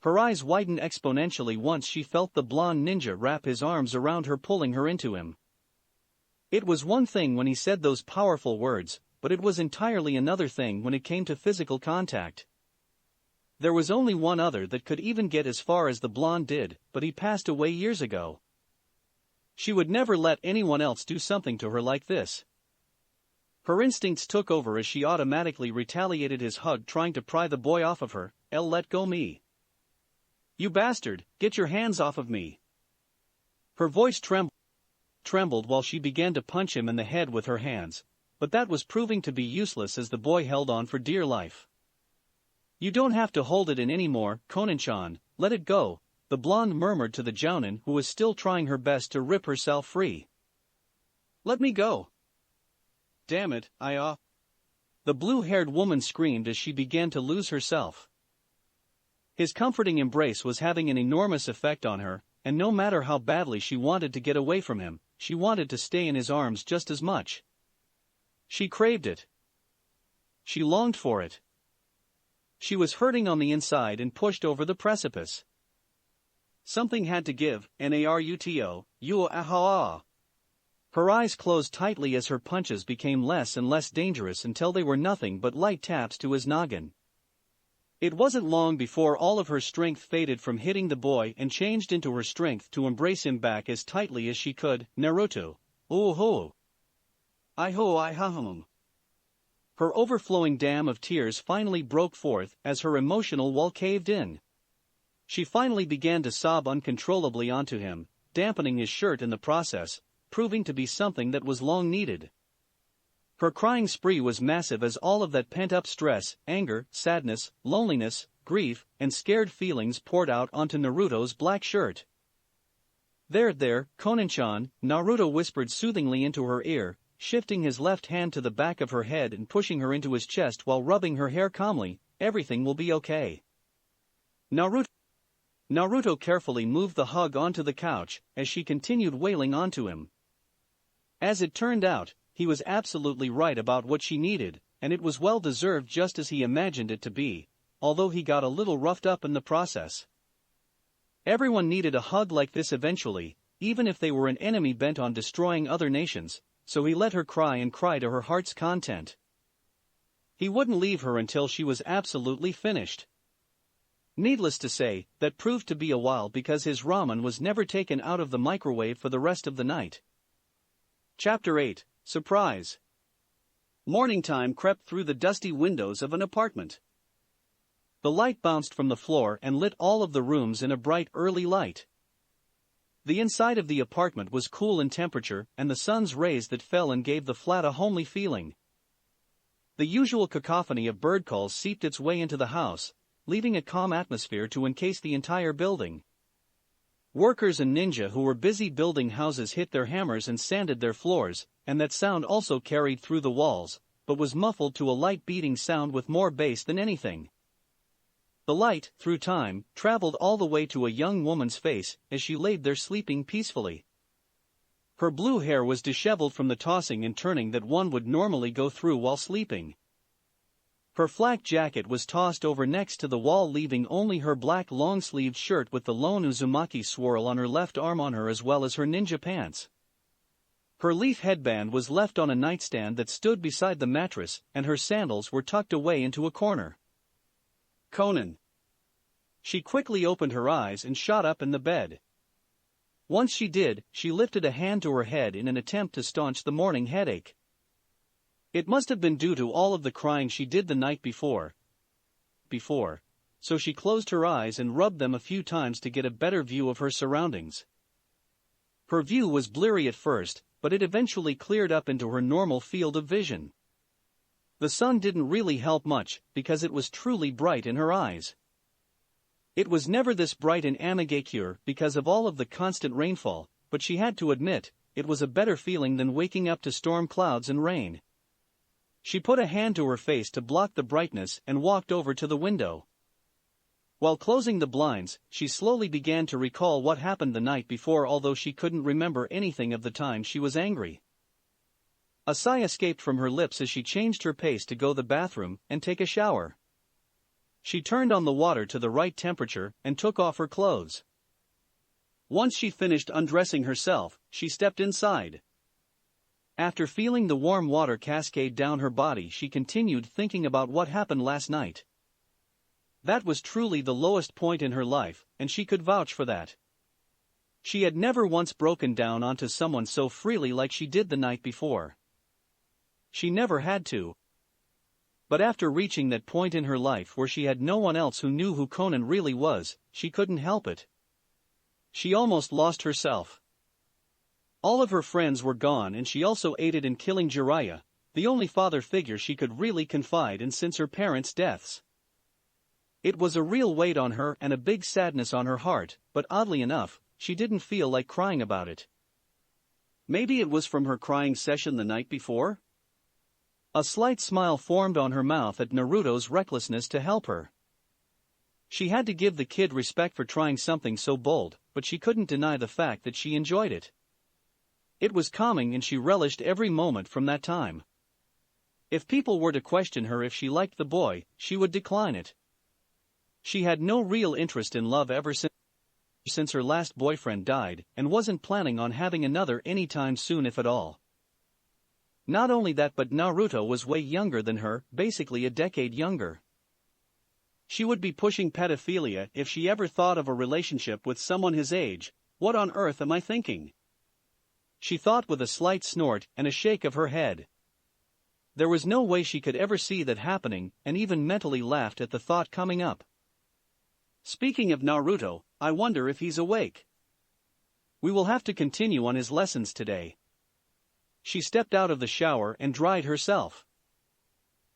Her eyes widened exponentially once she felt the blonde ninja wrap his arms around her, pulling her into him. It was one thing when he said those powerful words, but it was entirely another thing when it came to physical contact. There was only one other that could even get as far as the blonde did, but he passed away years ago. She would never let anyone else do something to her like this. Her instincts took over as she automatically retaliated his hug, trying to pry the boy off of her. Let go me. You bastard, get your hands off of me. Her voice trembled while she began to punch him in the head with her hands, but that was proving to be useless as the boy held on for dear life. You don't have to hold it in anymore, Konan-chan, let it go, the blonde murmured to the jounin, who was still trying her best to rip herself free. Let me go. Damn it, the blue-haired woman screamed as she began to lose herself. His comforting embrace was having an enormous effect on her, and no matter how badly she wanted to get away from him, she wanted to stay in his arms just as much. She craved it. She longed for it. She was hurting on the inside and pushed over the precipice. Something had to give, Naruto, you. Her eyes closed tightly as her punches became less and less dangerous until they were nothing but light taps to his noggin. It wasn't long before all of her strength faded from hitting the boy and changed into her strength to embrace him back as tightly as she could. Naruto. Oh-ho. I-ho. Her overflowing dam of tears finally broke forth as her emotional wall caved in. She finally began to sob uncontrollably onto him, dampening his shirt in the process, proving to be something that was long needed. Her crying spree was massive as all of that pent-up stress, anger, sadness, loneliness, grief, and scared feelings poured out onto Naruto's black shirt. There, Konan-chan, Naruto whispered soothingly into her ear, shifting his left hand to the back of her head and pushing her into his chest while rubbing her hair calmly. Everything will be okay. Naruto carefully moved the hug onto the couch as she continued wailing onto him. As it turned out, he was absolutely right about what she needed, and it was well deserved just as he imagined it to be, although he got a little roughed up in the process. Everyone needed a hug like this eventually, even if they were an enemy bent on destroying other nations, so he let her cry and cry to her heart's content. He wouldn't leave her until she was absolutely finished. Needless to say, that proved to be a while because his ramen was never taken out of the microwave for the rest of the night. Chapter 8. Surprise. Morning time crept through the dusty windows of an apartment. The light bounced from the floor and lit all of the rooms in a bright early light. The inside of the apartment was cool in temperature, and the sun's rays that fell and gave the flat a homely feeling. The usual cacophony of bird calls seeped its way into the house, leaving a calm atmosphere to encase the entire building. Workers and ninja who were busy building houses hit their hammers and sanded their floors, and that sound also carried through the walls, but was muffled to a light beating sound with more bass than anything. The light, through time, traveled all the way to a young woman's face as she laid there sleeping peacefully. Her blue hair was disheveled from the tossing and turning that one would normally go through while sleeping. Her flak jacket was tossed over next to the wall, leaving only her black long-sleeved shirt with the lone Uzumaki swirl on her left arm on her, as well as her ninja pants. Her leaf headband was left on a nightstand that stood beside the mattress, and her sandals were tucked away into a corner. Konan. She quickly opened her eyes and shot up in the bed. Once she did, she lifted a hand to her head in an attempt to staunch the morning headache. It must have been due to all of the crying she did the night before, so she closed her eyes and rubbed them a few times to get a better view of her surroundings. Her view was blurry at first, but it eventually cleared up into her normal field of vision. The sun didn't really help much, because it was truly bright in her eyes. It was never this bright in Amigakure because of all of the constant rainfall, but she had to admit, it was a better feeling than waking up to storm clouds and rain. She put a hand to her face to block the brightness and walked over to the window. While closing the blinds, she slowly began to recall what happened the night before, although she couldn't remember anything of the time she was angry. A sigh escaped from her lips as she changed her pace to go to the bathroom and take a shower. She turned on the water to the right temperature and took off her clothes. Once she finished undressing herself, she stepped inside. After feeling the warm water cascade down her body, she continued thinking about what happened last night. That was truly the lowest point in her life, and she could vouch for that. She had never once broken down onto someone so freely like she did the night before. She never had to. But after reaching that point in her life where she had no one else who knew who Konan really was, she couldn't help it. She almost lost herself. All of her friends were gone, and she also aided in killing Jiraiya, the only father figure she could really confide in since her parents' deaths. It was a real weight on her and a big sadness on her heart, but oddly enough, she didn't feel like crying about it. Maybe it was from her crying session the night before? A slight smile formed on her mouth at Naruto's recklessness to help her. She had to give the kid respect for trying something so bold, but she couldn't deny the fact that she enjoyed it. It was calming and she relished every moment from that time. If people were to question her if she liked the boy, she would decline it. She had no real interest in love ever since her last boyfriend died, and wasn't planning on having another anytime soon, if at all. Not only that, but Naruto was way younger than her, basically a decade younger. She would be pushing pedophilia if she ever thought of a relationship with someone his age. What on earth am I thinking? She thought with a slight snort and a shake of her head. There was no way she could ever see that happening, and even mentally laughed at the thought coming up. Speaking of Naruto, I wonder if he's awake. We will have to continue on his lessons today. She stepped out of the shower and dried herself.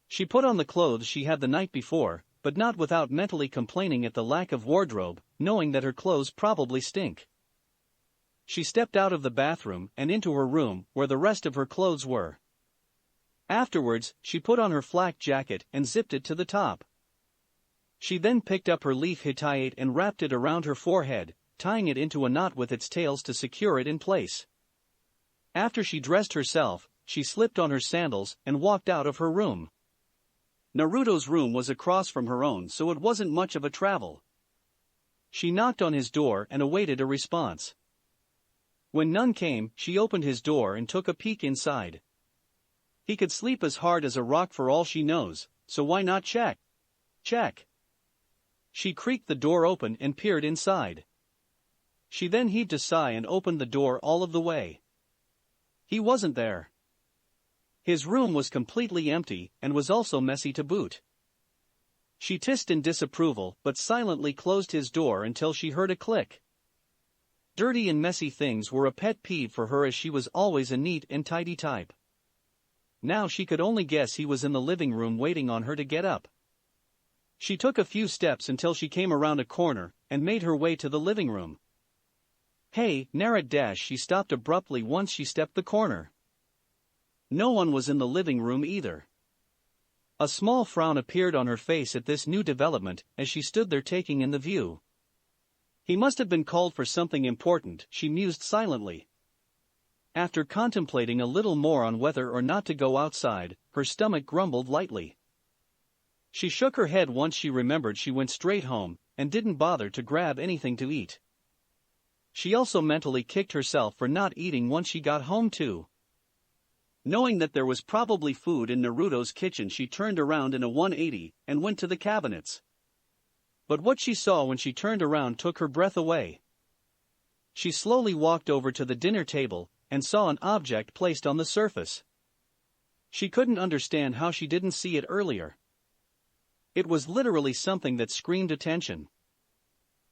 She put on the clothes she had the night before, but not without mentally complaining at the lack of wardrobe, knowing that her clothes probably stink. She stepped out of the bathroom and into her room, where the rest of her clothes were. Afterwards, she put on her flak jacket and zipped it to the top. She then picked up her leaf hitayate and wrapped it around her forehead, tying it into a knot with its tails to secure it in place. After she dressed herself, she slipped on her sandals and walked out of her room. Naruto's room was across from her own, so it wasn't much of a travel. She knocked on his door and awaited a response. When none came, she opened his door and took a peek inside. He could sleep as hard as a rock for all she knows, so why not check? Check. She creaked the door open and peered inside. She then heaved a sigh and opened the door all of the way. He wasn't there. His room was completely empty and was also messy to boot. She hissed in disapproval but silently closed his door until she heard a click. Dirty and messy things were a pet peeve for her, as she was always a neat and tidy type. Now she could only guess he was in the living room waiting on her to get up. She took a few steps until she came around a corner and made her way to the living room. Hey, Naruto! She stopped abruptly once she stepped the corner. No one was in the living room either. A small frown appeared on her face at this new development as she stood there taking in the view. He must have been called for something important, she mused silently. After contemplating a little more on whether or not to go outside, her stomach grumbled lightly. She shook her head once she remembered she went straight home, and didn't bother to grab anything to eat. She also mentally kicked herself for not eating once she got home too. Knowing that there was probably food in Naruto's kitchen, she turned around in a 180 and went to the cabinets. But what she saw when she turned around took her breath away. She slowly walked over to the dinner table and saw an object placed on the surface. She couldn't understand how she didn't see it earlier. It was literally something that screamed attention.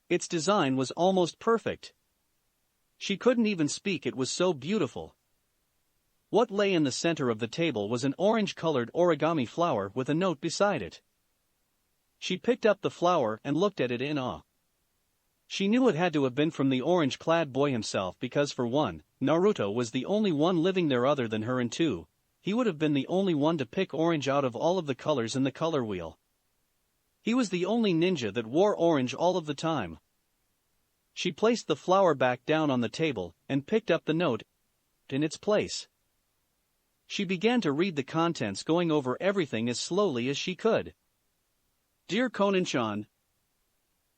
Its design was almost perfect. She couldn't even speak, it was so beautiful. What lay in the center of the table was an orange-colored origami flower with a note beside it. She picked up the flower and looked at it in awe. She knew it had to have been from the orange-clad boy himself because, for one, Naruto was the only one living there other than her, and two, he would have been the only one to pick orange out of all of the colors in the color wheel. He was the only ninja that wore orange all of the time. She placed the flower back down on the table and picked up the note in its place. She began to read the contents, going over everything as slowly as she could. Dear Konan-chan,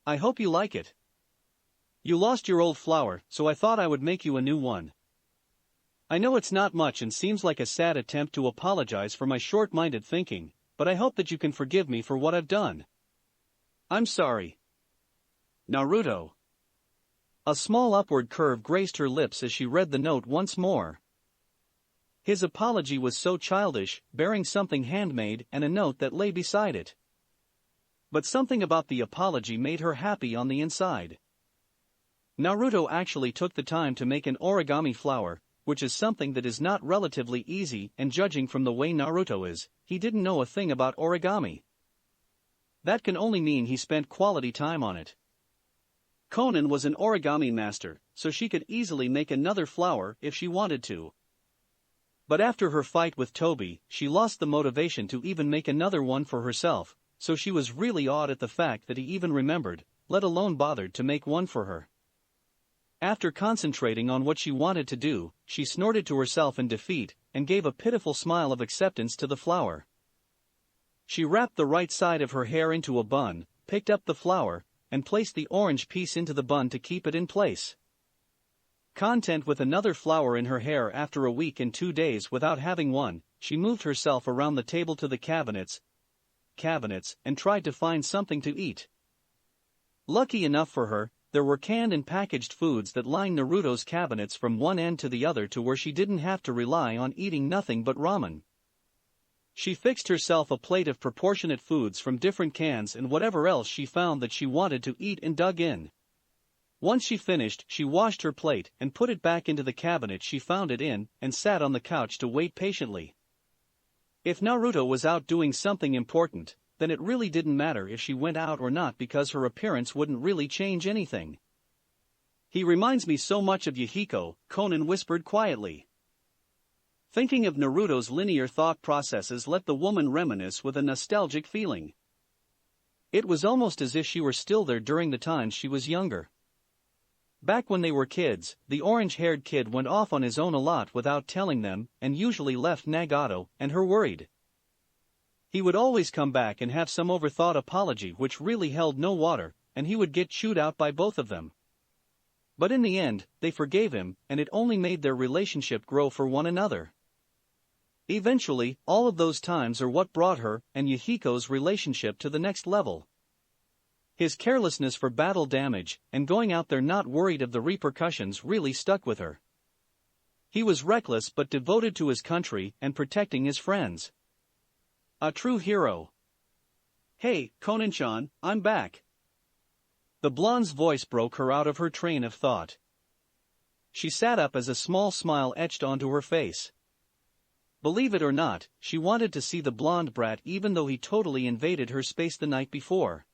I hope you like it. You lost your old flower, so I thought I would make you a new one. I know it's not much and seems like a sad attempt to apologize for my short-minded thinking, but I hope that you can forgive me for what I've done. I'm sorry. Naruto. A small upward curve graced her lips as she read the note once more. His apology was so childish, bearing something handmade and a note that lay beside it. But something about the apology made her happy on the inside. Naruto actually took the time to make an origami flower, which is something that is not relatively easy, and judging from the way Naruto is, he didn't know a thing about origami. That can only mean he spent quality time on it. Konan was an origami master, so she could easily make another flower if she wanted to. But after her fight with Toby, she lost the motivation to even make another one for herself, so she was really awed at the fact that he even remembered, let alone bothered to make one for her. After concentrating on what she wanted to do, she snorted to herself in defeat, and gave a pitiful smile of acceptance to the flower. She wrapped the right side of her hair into a bun, picked up the flower, and placed the orange piece into the bun to keep it in place. Content with another flower in her hair after a week and 2 days without having one, she moved herself around the table to the cabinets, and tried to find something to eat. Lucky enough for her, there were canned and packaged foods that lined Naruto's cabinets from one end to the other, to where she didn't have to rely on eating nothing but ramen. She fixed herself a plate of proportionate foods from different cans and whatever else she found that she wanted to eat and dug in. Once she finished, she washed her plate and put it back into the cabinet she found it in, and sat on the couch to wait patiently. If Naruto was out doing something important, then it really didn't matter if she went out or not, because her appearance wouldn't really change anything. He reminds me so much of Yahiko, Konan whispered quietly. Thinking of Naruto's linear thought processes let the woman reminisce with a nostalgic feeling. It was almost as if she were still there during the times she was younger. Back when they were kids, the orange-haired kid went off on his own a lot without telling them, and usually left Nagato and her worried. He would always come back and have some overthought apology which really held no water, and he would get chewed out by both of them. But in the end, they forgave him, and it only made their relationship grow for one another. Eventually, all of those times are what brought her and Yahiko's relationship to the next level. His carelessness for battle damage and going out there not worried of the repercussions really stuck with her. He was reckless but devoted to his country and protecting his friends. A true hero. Hey, Konan-chan, I'm back. The blonde's voice broke her out of her train of thought. She sat up as a small smile etched onto her face. Believe it or not, she wanted to see the blonde brat even though he totally invaded her space the night before.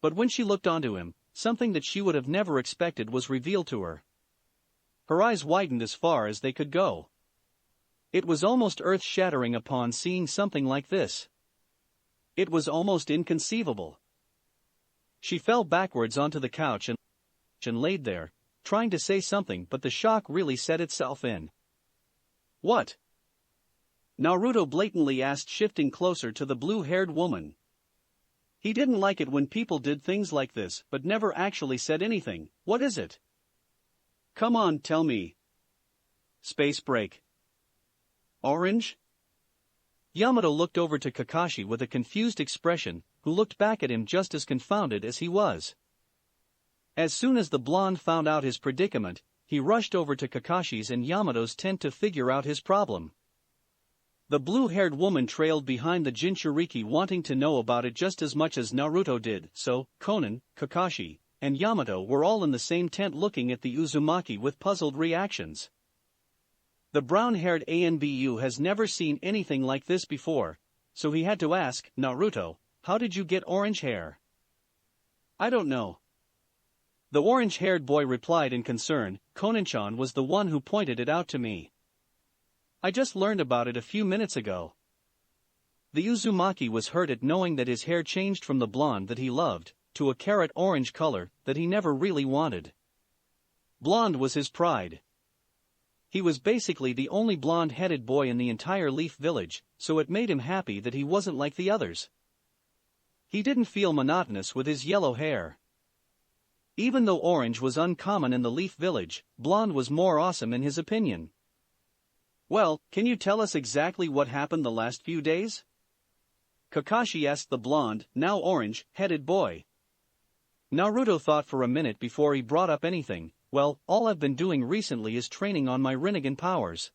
But when she looked onto him, something that she would have never expected was revealed to her. Her eyes widened as far as they could go. It was almost earth-shattering upon seeing something like this. It was almost inconceivable. She fell backwards onto the couch and laid there, trying to say something, but the shock really set itself in. What? Naruto blatantly asked, shifting closer to the blue-haired woman. He didn't like it when people did things like this, but never actually said anything. What is it? Come on, tell me. Space break. Orange? Yamato looked over to Kakashi with a confused expression, who looked back at him just as confounded as he was. As soon as the blonde found out his predicament, he rushed over to Kakashi's and Yamato's tent to figure out his problem. The blue-haired woman trailed behind the Jinchuriki, wanting to know about it just as much as Naruto did, so Konan, Kakashi, and Yamato were all in the same tent looking at the Uzumaki with puzzled reactions. The brown-haired ANBU has never seen anything like this before, so he had to ask, Naruto, how did you get orange hair? I don't know. The orange-haired boy replied in concern. Konan-chan was the one who pointed it out to me. I just learned about it a few minutes ago. The Uzumaki was hurt at knowing that his hair changed from the blonde that he loved to a carrot orange color that he never really wanted. Blonde was his pride. He was basically the only blonde-headed boy in the entire Leaf Village, so it made him happy that he wasn't like the others. He didn't feel monotonous with his yellow hair. Even though orange was uncommon in the Leaf Village, blonde was more awesome in his opinion. Well, can you tell us exactly what happened the last few days? Kakashi asked the blonde, now orange-headed boy. Naruto thought for a minute before he brought up anything. Well, all I've been doing recently is training on my Rinnegan powers.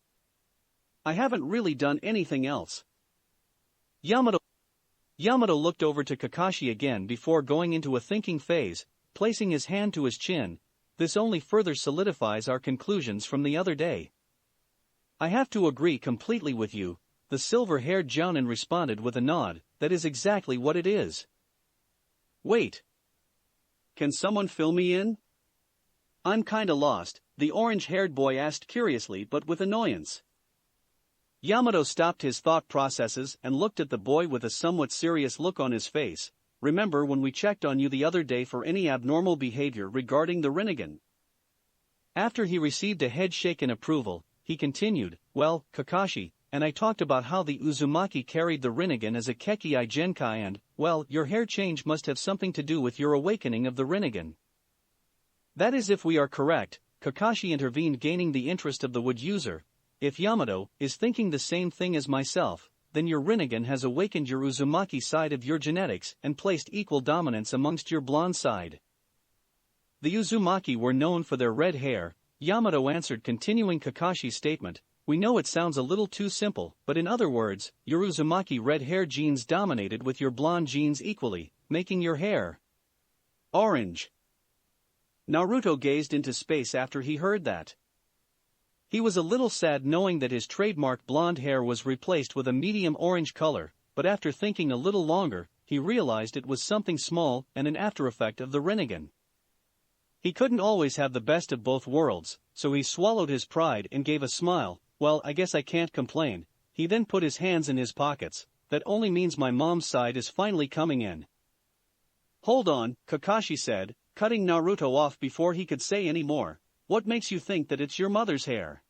I haven't really done anything else. Yamato looked over to Kakashi again before going into a thinking phase, placing his hand to his chin. This only further solidifies our conclusions from the other day. I have to agree completely with you, the silver-haired Jounin responded with a nod. That is exactly what it is. Wait. Can someone fill me in? I'm kinda lost, the orange-haired boy asked curiously but with annoyance. Yamato stopped his thought processes and looked at the boy with a somewhat serious look on his face. Remember when we checked on you the other day for any abnormal behavior regarding the Rinnegan? After he received a head shake in approval, he continued, well, Kakashi, and I talked about how the Uzumaki carried the Rinnegan as a Kekii Genkai and, well, your hair change must have something to do with your awakening of the Rinnegan. That is if we are correct, Kakashi intervened, gaining the interest of the wood user. If Yamato is thinking the same thing as myself, then your Rinnegan has awakened your Uzumaki side of your genetics and placed equal dominance amongst your blonde side. The Uzumaki were known for their red hair, Yamato answered, continuing Kakashi's statement. We know it sounds a little too simple, but in other words, your Uzumaki red hair genes dominated with your blonde genes equally, making your hair orange. Naruto gazed into space after he heard that. He was a little sad knowing that his trademark blonde hair was replaced with a medium orange color, but after thinking a little longer, he realized it was something small and an aftereffect of the Rinnegan. He couldn't always have the best of both worlds, so he swallowed his pride and gave a smile. Well, I guess I can't complain. He then put his hands in his pockets. That only means my mom's side is finally coming in. Hold on, Kakashi said, cutting Naruto off before he could say any more. What makes you think that it's your mother's hair?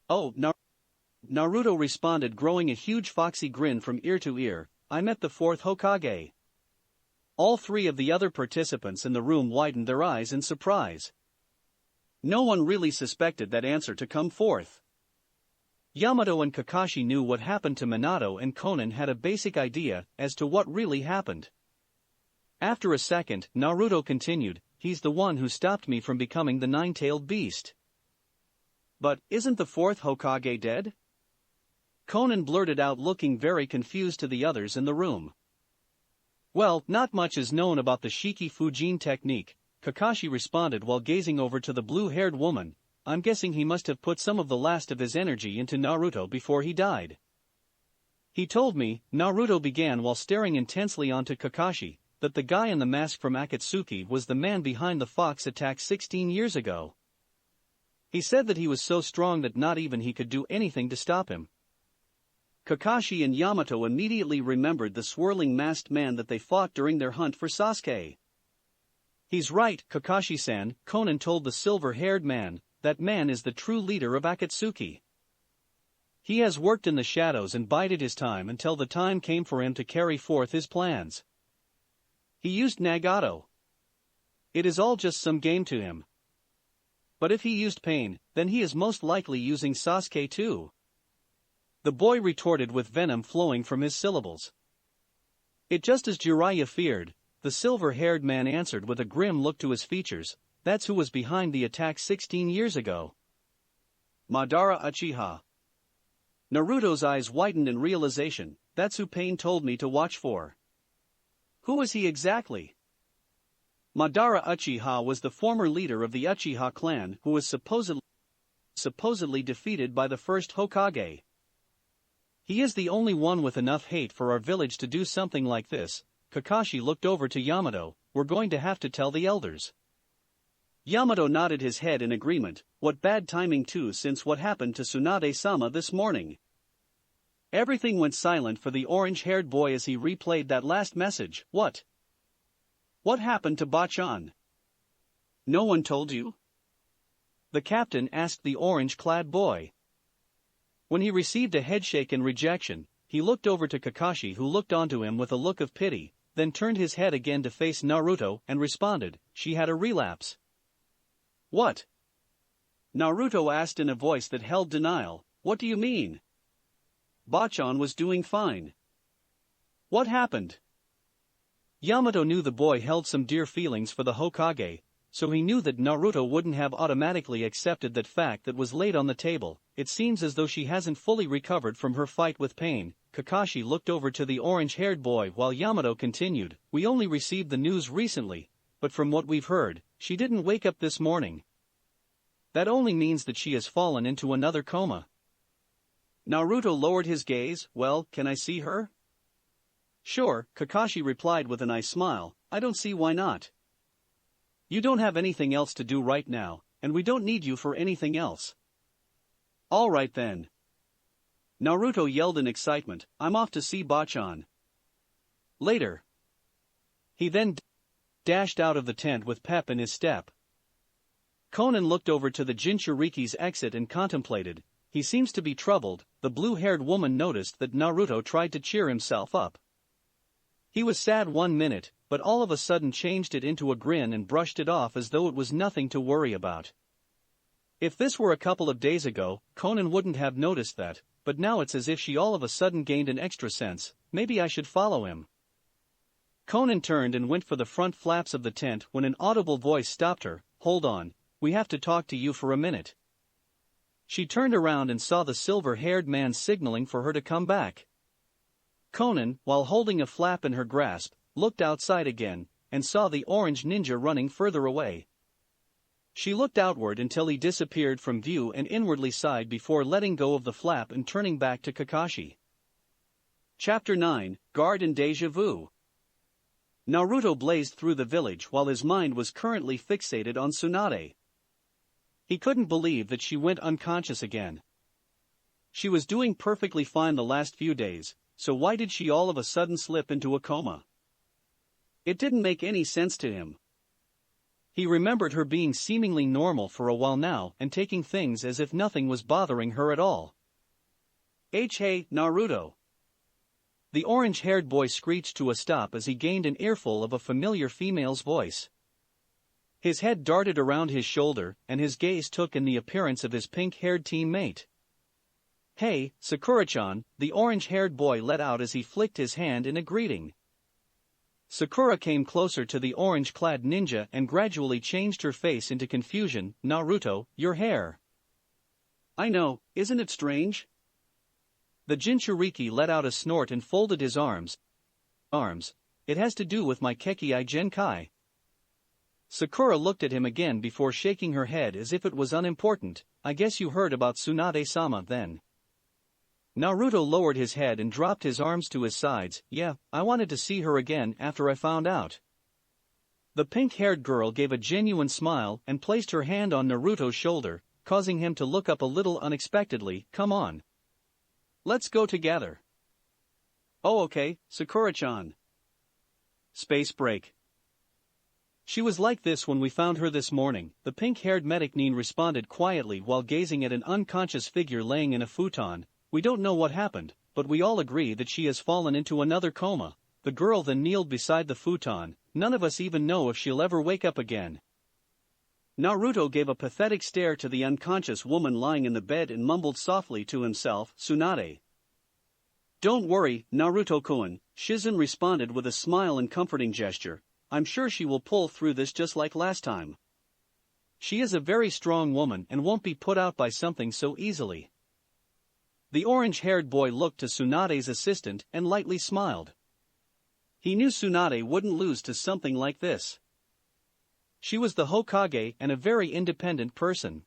Oh, Naruto responded, growing a huge foxy grin from ear to ear. I met the fourth Hokage. All three of the other participants in the room widened their eyes in surprise. No one really suspected that answer to come forth. Yamato and Kakashi knew what happened to Minato, and Konan had a basic idea as to what really happened. After a second, Naruto continued, he's the one who stopped me from becoming the nine-tailed beast. But, isn't the fourth Hokage dead? Konan blurted out, looking very confused to the others in the room. Well, not much is known about the Shiki Fujin technique, Kakashi responded while gazing over to the blue-haired woman. I'm guessing he must have put some of the last of his energy into Naruto before he died. He told me, Naruto began while staring intensely onto Kakashi, that the guy in the mask from Akatsuki was the man behind the fox attack 16 years ago. He said that he was so strong that not even he could do anything to stop him. Kakashi and Yamato immediately remembered the swirling masked man that they fought during their hunt for Sasuke. He's right, Kakashi-san, Konan told the silver-haired man. That man is the true leader of Akatsuki. He has worked in the shadows and bided his time until the time came for him to carry forth his plans. He used Nagato. It is all just some game to him. But if he used pain, then he is most likely using Sasuke too. The boy retorted with venom flowing from his syllables. It just as Jiraiya feared, the silver-haired man answered with a grim look to his features. That's who was behind the attack 16 years ago. Madara Uchiha. Naruto's eyes widened in realization. That's who Pain told me to watch for. Who is he exactly? Madara Uchiha was the former leader of the Uchiha clan who was supposedly defeated by the first Hokage. He is the only one with enough hate for our village to do something like this. Kakashi looked over to Yamato. We're going to have to tell the elders. Yamato nodded his head in agreement. What bad timing too, since what happened to Tsunade-sama this morning. Everything went silent for the orange-haired boy as he replayed that last message. What happened to Bachan? No one told you? The captain asked the orange-clad boy. When he received a headshake and rejection, he looked over to Kakashi, who looked onto him with a look of pity, then turned his head again to face Naruto and responded, she had a relapse. What? Naruto asked in a voice that held denial. What do you mean? Bachan was doing fine. What happened? Yamato knew the boy held some dear feelings for the Hokage, so he knew that Naruto wouldn't have automatically accepted that fact that was laid on the table. It seems as though she hasn't fully recovered from her fight with Pain. Kakashi looked over to the orange-haired boy while Yamato continued. We only received the news recently, but from what we've heard, she didn't wake up this morning. That only means that she has fallen into another coma. Naruto lowered his gaze. Well, can I see her? Sure, Kakashi replied with a nice smile. I don't see why not. You don't have anything else to do right now, and we don't need you for anything else. All right then. Naruto yelled in excitement, I'm off to see Bachan. Later. He then dashed out of the tent with pep in his step. Konan looked over to the Jinchuriki's exit and contemplated. He seems to be troubled. The blue-haired woman noticed that Naruto tried to cheer himself up. He was sad 1 minute, but all of a sudden changed it into a grin and brushed it off as though it was nothing to worry about. If this were a couple of days ago, Konan wouldn't have noticed that, but now it's as if she all of a sudden gained an extra sense. Maybe I should follow him. Konan turned and went for the front flaps of the tent when an audible voice stopped her. Hold on, we have to talk to you for a minute. She turned around and saw the silver-haired man signaling for her to come back. Konan, while holding a flap in her grasp, looked outside again, and saw the orange ninja running further away. She looked outward until he disappeared from view and inwardly sighed before letting go of the flap and turning back to Kakashi. Chapter 9, Guard and Deja Vu. Naruto blazed through the village while his mind was currently fixated on Tsunade. He couldn't believe that she went unconscious again. She was doing perfectly fine the last few days, so why did she all of a sudden slip into a coma? It didn't make any sense to him. He remembered her being seemingly normal for a while now and taking things as if nothing was bothering her at all. Hey, Naruto! The orange-haired boy screeched to a stop as he gained an earful of a familiar female's voice. His head darted around his shoulder, and his gaze took in the appearance of his pink-haired teammate. Hey, Sakura-chan, the orange-haired boy let out as he flicked his hand in a greeting. Sakura came closer to the orange-clad ninja and gradually changed her face into confusion. Naruto, your hair. I know, isn't it strange? The Jinchuriki let out a snort and folded his arms. It has to do with my Kekii Genkai. Sakura looked at him again before shaking her head as if it was unimportant. I guess you heard about Tsunade-sama then. Naruto lowered his head and dropped his arms to his sides. Yeah, I wanted to see her again after I found out. The pink-haired girl gave a genuine smile and placed her hand on Naruto's shoulder, causing him to look up a little unexpectedly. Come on. Let's go together. Oh okay, Sakura-chan. Space break. She was like this when we found her this morning, the pink-haired Medicnine responded quietly while gazing at an unconscious figure laying in a futon. We don't know what happened, but we all agree that she has fallen into another coma. The girl then kneeled beside the futon. None of us even know if she'll ever wake up again. Naruto gave a pathetic stare to the unconscious woman lying in the bed and mumbled softly to himself, Tsunade. Don't worry, Naruto-kun, Shizen responded with a smile and comforting gesture. I'm sure she will pull through this just like last time. She is a very strong woman and won't be put out by something so easily. The orange-haired boy looked to Tsunade's assistant and lightly smiled. He knew Tsunade wouldn't lose to something like this. She was the Hokage and a very independent person.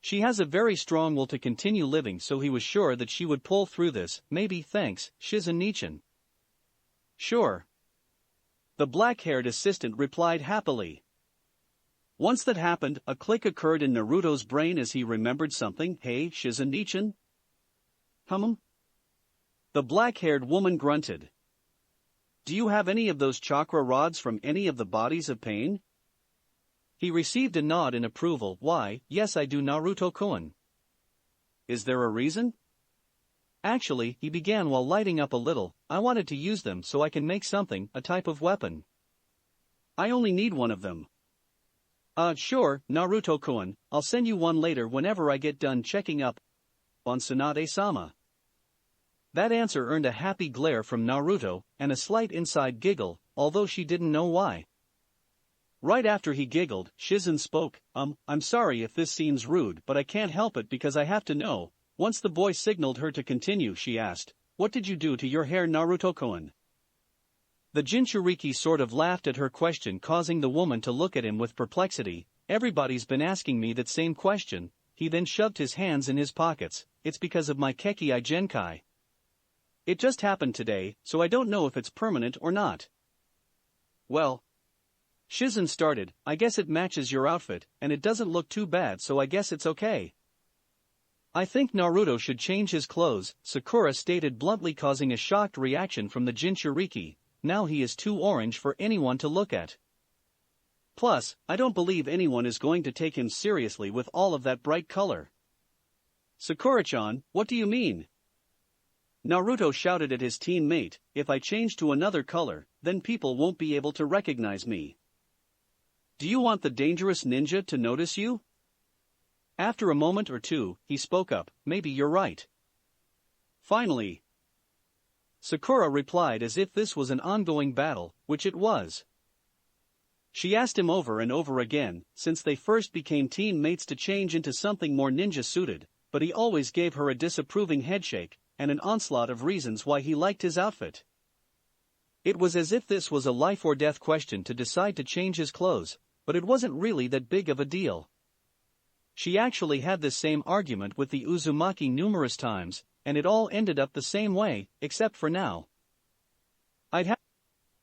She has a very strong will to continue living, so he was sure that she would pull through this, maybe thanks, Shizen-nichan. Sure. The black-haired assistant replied happily. Once that happened, a click occurred in Naruto's brain as he remembered something. Hey, Shizen-nichan? The black-haired woman grunted. Do you have any of those chakra rods from any of the bodies of pain? He received a nod in approval. Why, yes I do, Naruto-kun. Is there a reason? Actually, he began while lighting up a little. I wanted to use them so I can make something, a type of weapon. I only need one of them. Sure, Naruto-kun, I'll send you one later whenever I get done checking up on Tsunade-sama. That answer earned a happy glare from Naruto, and a slight inside giggle, although she didn't know why. Right after he giggled, Shizen spoke, I'm sorry if this seems rude, but I can't help it because I have to know. Once the boy signaled her to continue, she asked, what did you do to your hair, Naruto-kun? The Jinchuriki sort of laughed at her question, causing the woman to look at him with perplexity. Everybody's been asking me that same question. He then shoved his hands in his pockets. It's because of my Kekii Genkai. It just happened today, so I don't know if it's permanent or not. Well, Shizen started, I guess it matches your outfit, and it doesn't look too bad, so I guess it's okay. I think Naruto should change his clothes, Sakura stated bluntly, causing a shocked reaction from the Jinchuriki. Now he is too orange for anyone to look at. Plus, I don't believe anyone is going to take him seriously with all of that bright color. Sakura-chan, what do you mean? Naruto shouted at his teammate, if I change to another color, then people won't be able to recognize me. Do you want the dangerous ninja to notice you? After a moment or two, he spoke up, maybe you're right. Finally, Sakura replied as if this was an ongoing battle, which it was. She asked him over and over again, since they first became teammates, to change into something more ninja-suited, but he always gave her a disapproving headshake, and an onslaught of reasons why he liked his outfit. It was as if this was a life-or-death question to decide to change his clothes, but it wasn't really that big of a deal. She actually had this same argument with the Uzumaki numerous times, and it all ended up the same way, except for now. I'd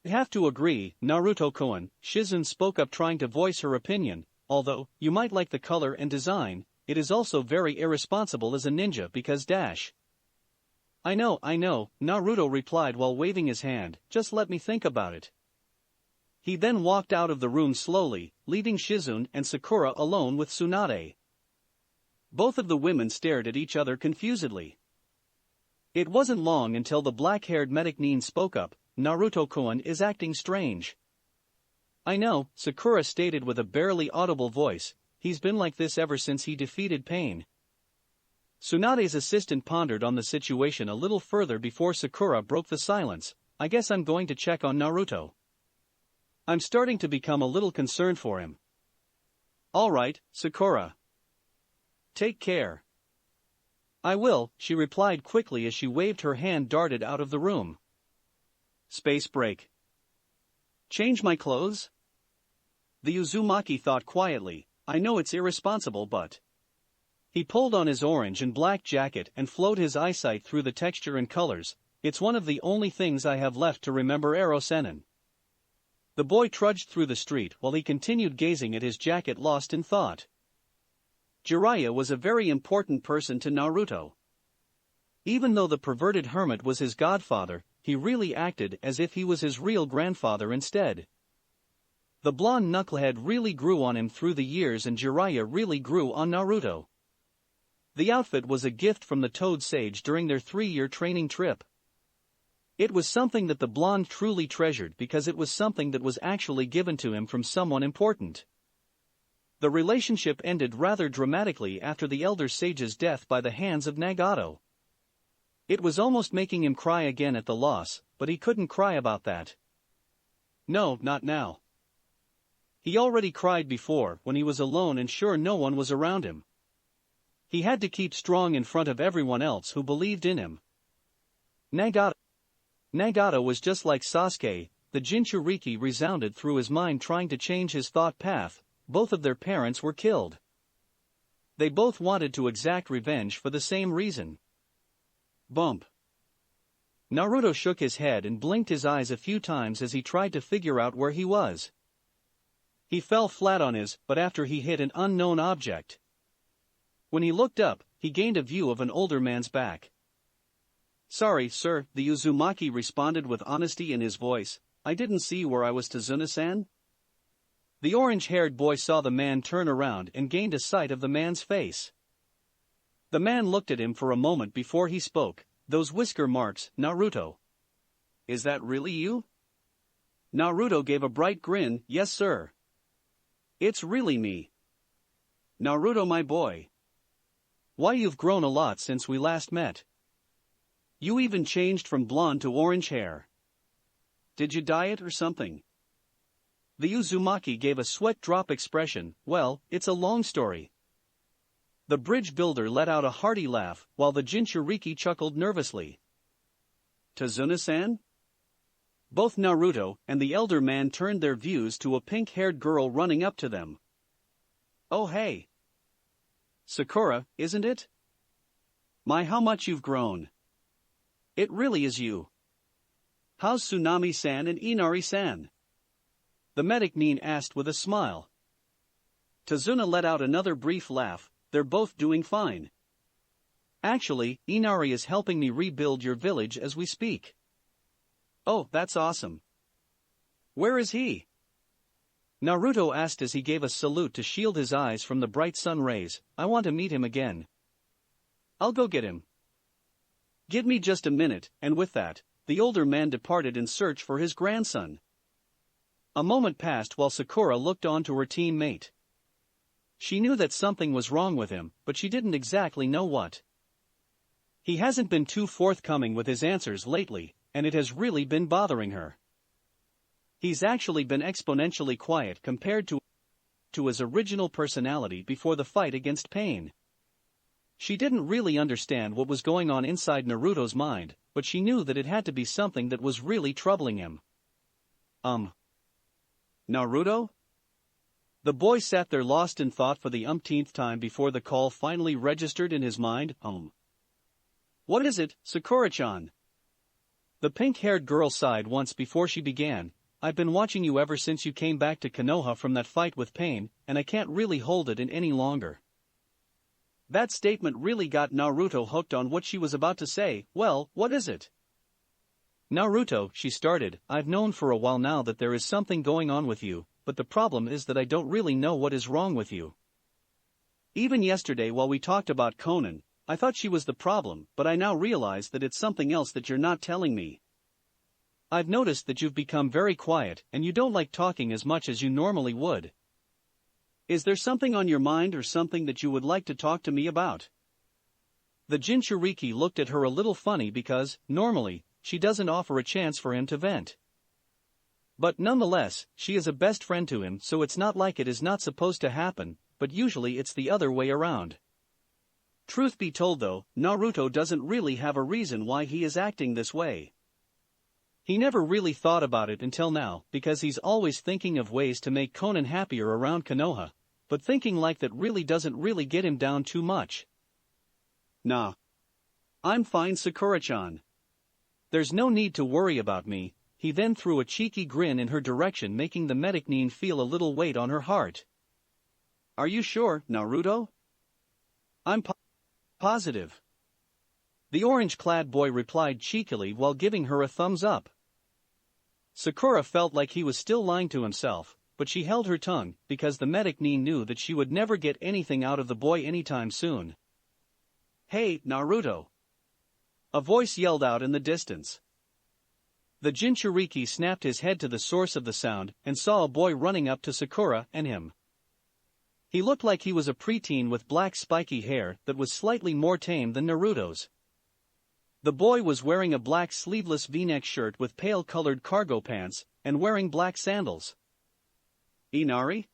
have to agree, Naruto-kun, Shizen spoke up, trying to voice her opinion. Although you might like the color and design, it is also very irresponsible as a ninja because I know, Naruto replied while waving his hand, just let me think about it. He then walked out of the room slowly, leaving Shizen and Sakura alone with Tsunade. Both of the women stared at each other confusedly. It wasn't long until the black-haired Medicnine spoke up, Naruto-kun is acting strange. I know, Sakura stated with a barely audible voice, he's been like this ever since he defeated Pain. Tsunade's assistant pondered on the situation a little further before Sakura broke the silence. I guess I'm going to check on Naruto. I'm starting to become a little concerned for him. All right, Sakura. Take care. I will, she replied quickly as she waved her hand, darted out of the room. Space break. Change my clothes? The Uzumaki thought quietly, I know it's irresponsible, but... He pulled on his orange and black jacket and flowed his eyesight through the texture and colors. It's one of the only things I have left to remember Erosenin. The boy trudged through the street while he continued gazing at his jacket, lost in thought. Jiraiya was a very important person to Naruto. Even though the perverted hermit was his godfather, he really acted as if he was his real grandfather instead. The blonde knucklehead really grew on him through the years, and Jiraiya really grew on Naruto. The outfit was a gift from the Toad Sage during their 3-year training trip. It was something that the blonde truly treasured because it was something that was actually given to him from someone important. The relationship ended rather dramatically after the Elder Sage's death by the hands of Nagato. It was almost making him cry again at the loss, but he couldn't cry about that. No, not now. He already cried before, when he was alone and sure no one was around him. He had to keep strong in front of everyone else who believed in him. Nagato was just like Sasuke. The Jinchuriki resounded through his mind, trying to change his thought path. Both of their parents were killed. They both wanted to exact revenge for the same reason. Bump. Naruto shook his head and blinked his eyes a few times as he tried to figure out where he was. He fell flat on his butt after he hit an unknown object. When he looked up, he gained a view of an older man's back. "Sorry, sir," the Uzumaki responded with honesty in his voice. "I didn't see where I was, Tazuna-san." The orange-haired boy saw the man turn around and gained a sight of the man's face. The man looked at him for a moment before he spoke. "Those whisker marks, Naruto. Is that really you?" Naruto gave a bright grin. "Yes, sir. It's really me. Naruto, my boy. Why, you've grown a lot since we last met. You even changed from blonde to orange hair. Did you dye it or something?" The Uzumaki gave a sweat-drop expression. "Well, it's a long story." The bridge builder let out a hearty laugh, while the Jinchuriki chuckled nervously. "Tazuna-san?" Both Naruto and the elder man turned their views to a pink-haired girl running up to them. "Oh hey. Sakura, isn't it? My, how much you've grown. It really is you. How's Tsunade-san and Inari-san?" the medic-nin asked with a smile. Tazuna let out another brief laugh. "They're both doing fine. Actually, Inari is helping me rebuild your village as we speak." "Oh, that's awesome. Where is he?" Naruto asked as he gave a salute to shield his eyes from the bright sun rays. "I want to meet him again." "I'll go get him. Give me just a minute," and with that, the older man departed in search for his grandson. A moment passed while Sakura looked on to her teammate. She knew that something was wrong with him, but she didn't exactly know what. He hasn't been too forthcoming with his answers lately, and it has really been bothering her. He's actually been exponentially quiet compared to his original personality before the fight against Pain. She didn't really understand what was going on inside Naruto's mind, but she knew that it had to be something that was really troubling him. Naruto? The boy sat there lost in thought for the umpteenth time before the call finally registered in his mind. What is it, Sakura-chan? The pink-haired girl sighed once before she began. "I've been watching you ever since you came back to Konoha from that fight with Pain, and I can't really hold it in any longer." That statement really got Naruto hooked on what she was about to say. "Well, what is it?" "Naruto," she started, "I've known for a while now that there is something going on with you, but the problem is that I don't really know what is wrong with you. Even yesterday while we talked about Konan, I thought she was the problem, but I now realize that it's something else that you're not telling me. I've noticed that you've become very quiet and you don't like talking as much as you normally would. Is there something on your mind or something that you would like to talk to me about?" The Jinchuriki looked at her a little funny because, normally, she doesn't offer a chance for him to vent. But nonetheless, she is a best friend to him, so it's not like it is not supposed to happen, but usually it's the other way around. Truth be told though, Naruto doesn't really have a reason why he is acting this way. He never really thought about it until now, because he's always thinking of ways to make Konan happier around Konoha, but thinking like that really doesn't really get him down too much. "Nah. I'm fine, Sakura-chan. There's no need to worry about me." He then threw a cheeky grin in her direction, making the medic-nin feel a little weight on her heart. "Are you sure, Naruto?" "I'm positive." The orange-clad boy replied cheekily while giving her a thumbs up. Sakura felt like he was still lying to himself, but she held her tongue, because the medic knew that she would never get anything out of the boy anytime soon. "Hey, Naruto!" a voice yelled out in the distance. The Jinchuriki snapped his head to the source of the sound and saw a boy running up to Sakura and him. He looked like he was a preteen with black spiky hair that was slightly more tame than Naruto's. The boy was wearing a black sleeveless V-neck shirt with pale-colored cargo pants and wearing black sandals. "Inari?"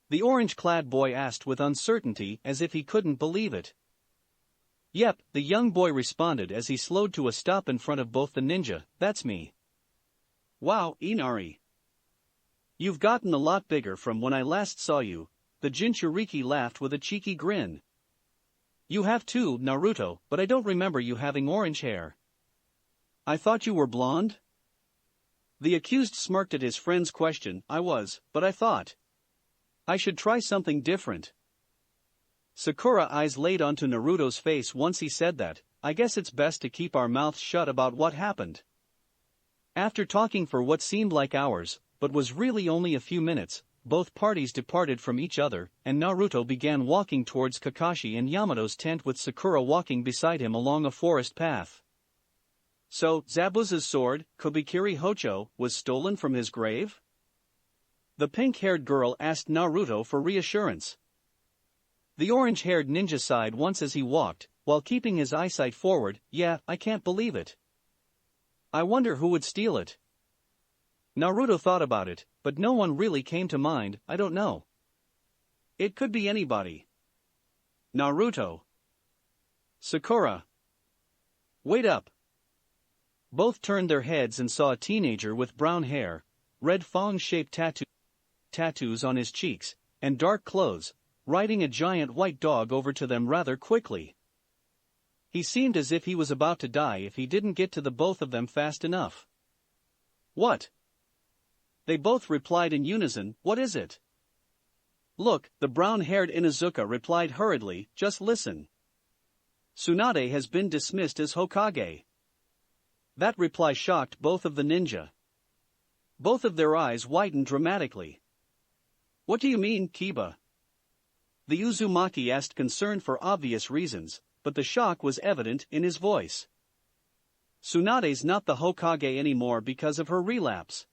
the orange-clad boy asked with uncertainty, as if he couldn't believe it. "Yep," the young boy responded as he slowed to a stop in front of both the ninja. "That's me." "Wow, Inari. You've gotten a lot bigger from when I last saw you," the Jinchuriki laughed with a cheeky grin. "You have too, Naruto, but I don't remember you having orange hair." "I thought you were blonde?" The accused smirked at his friend's question. "I was, but I thought I should try something different." Sakura's eyes laid onto Naruto's face once he said that. "I guess it's best to keep our mouths shut about what happened." After talking for what seemed like hours, but was really only a few minutes, both parties departed from each other, and Naruto began walking towards Kakashi and Yamato's tent with Sakura walking beside him along a forest path. So, Zabuza's sword, Kobikiri Hocho, was stolen from his grave? The pink-haired girl asked Naruto for reassurance. The orange-haired ninja sighed once as he walked, while keeping his eyesight forward. "Yeah, I can't believe it. I wonder who would steal it." Naruto thought about it, but no one really came to mind. "I don't know. It could be anybody." "Naruto." "Sakura." "Wait up." Both turned their heads and saw a teenager with brown hair, red fawn-shaped tattoos on his cheeks, and dark clothes, riding a giant white dog over to them rather quickly. He seemed as if he was about to die if he didn't get to the both of them fast enough. "What?" They both replied in unison. "What is it?" "Look," the brown-haired Inuzuka replied hurriedly. "Just listen. Tsunade has been dismissed as Hokage." That reply shocked both of the ninja. Both of their eyes widened dramatically. "What do you mean, Kiba?" The Uzumaki asked, concerned for obvious reasons, but the shock was evident in his voice. "Tsunade's not the Hokage anymore because of her relapse."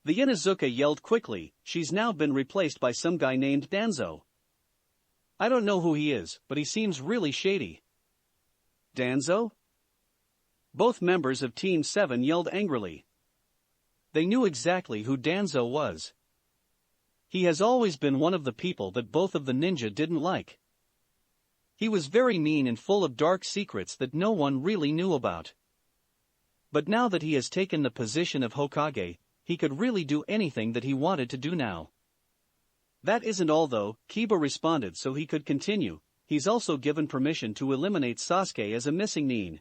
The Inuzuka yelled quickly. "She's now been replaced by some guy named Danzo. I don't know who he is, but he seems really shady." "Danzo?" Both members of Team 7 yelled angrily. They knew exactly who Danzo was. He has always been one of the people that both of the ninja didn't like. He was very mean and full of dark secrets that no one really knew about. But now that he has taken the position of Hokage, he could really do anything that he wanted to do now. "That isn't all though," Kiba responded so he could continue. "He's also given permission to eliminate Sasuke as a missing nin."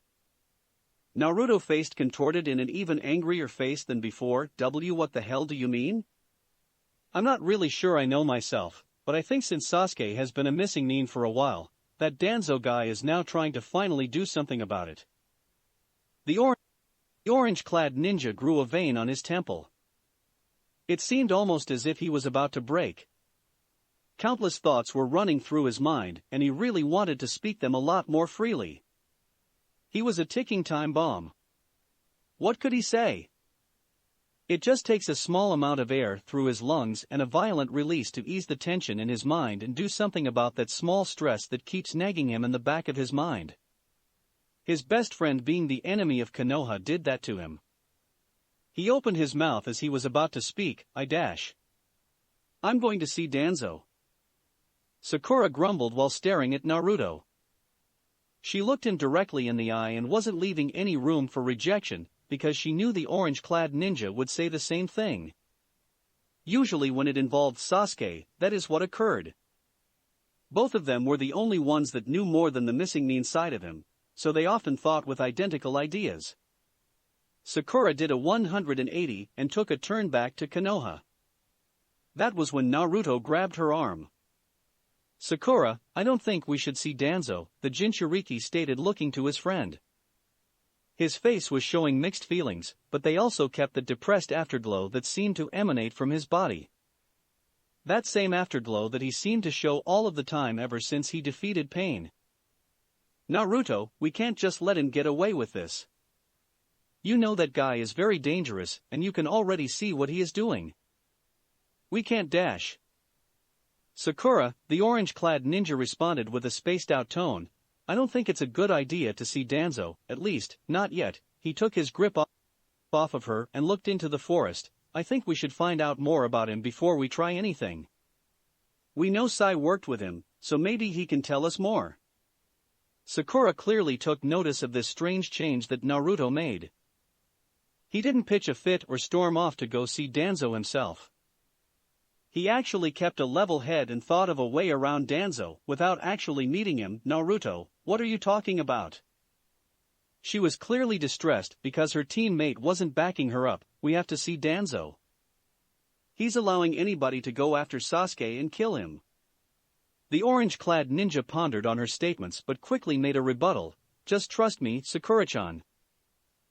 Naruto faced contorted in an even angrier face than before. What the hell do you mean?" "I'm not really sure I know myself, but I think since Sasuke has been a missing nin for a while, that Danzo guy is now trying to finally do something about it." The orange-clad ninja grew a vein on his temple. It seemed almost as if he was about to break. Countless thoughts were running through his mind, and he really wanted to speak them a lot more freely. He was a ticking time bomb. What could he say? It just takes a small amount of air through his lungs and a violent release to ease the tension in his mind and do something about that small stress that keeps nagging him in the back of his mind. His best friend, being the enemy of Konoha, did that to him. He opened his mouth as he was about to speak. I'm going to see Danzo." Sakura grumbled while staring at Naruto. She looked him directly in the eye and wasn't leaving any room for rejection, because she knew the orange-clad ninja would say the same thing. Usually when it involved Sasuke, that is what occurred. Both of them were the only ones that knew more than the missing nin side of him, so they often thought with identical ideas. Sakura did a 180 and took a turn back to Konoha. That was when Naruto grabbed her arm. "Sakura, I don't think we should see Danzo," the Jinchuriki stated, looking to his friend. His face was showing mixed feelings, but they also kept the depressed afterglow that seemed to emanate from his body. That same afterglow that he seemed to show all of the time ever since he defeated Pain. Naruto, we can't just let him get away with this. You know that guy is very dangerous, and you can already see what he is doing. We can't dash. Sakura, the orange-clad ninja, responded with a spaced-out tone. I don't think it's a good idea to see Danzo, at least, not yet. He took his grip off of her and looked into the forest. I think we should find out more about him before we try anything. We know Sai worked with him, so maybe he can tell us more. Sakura clearly took notice of this strange change that Naruto made. He didn't pitch a fit or storm off to go see Danzo himself. He actually kept a level head and thought of a way around Danzo without actually meeting him. Naruto, what are you talking about? She was clearly distressed because her teammate wasn't backing her up. We have to see Danzo. He's allowing anybody to go after Sasuke and kill him. The orange-clad ninja pondered on her statements but quickly made a rebuttal. Just trust me, Sakura-chan.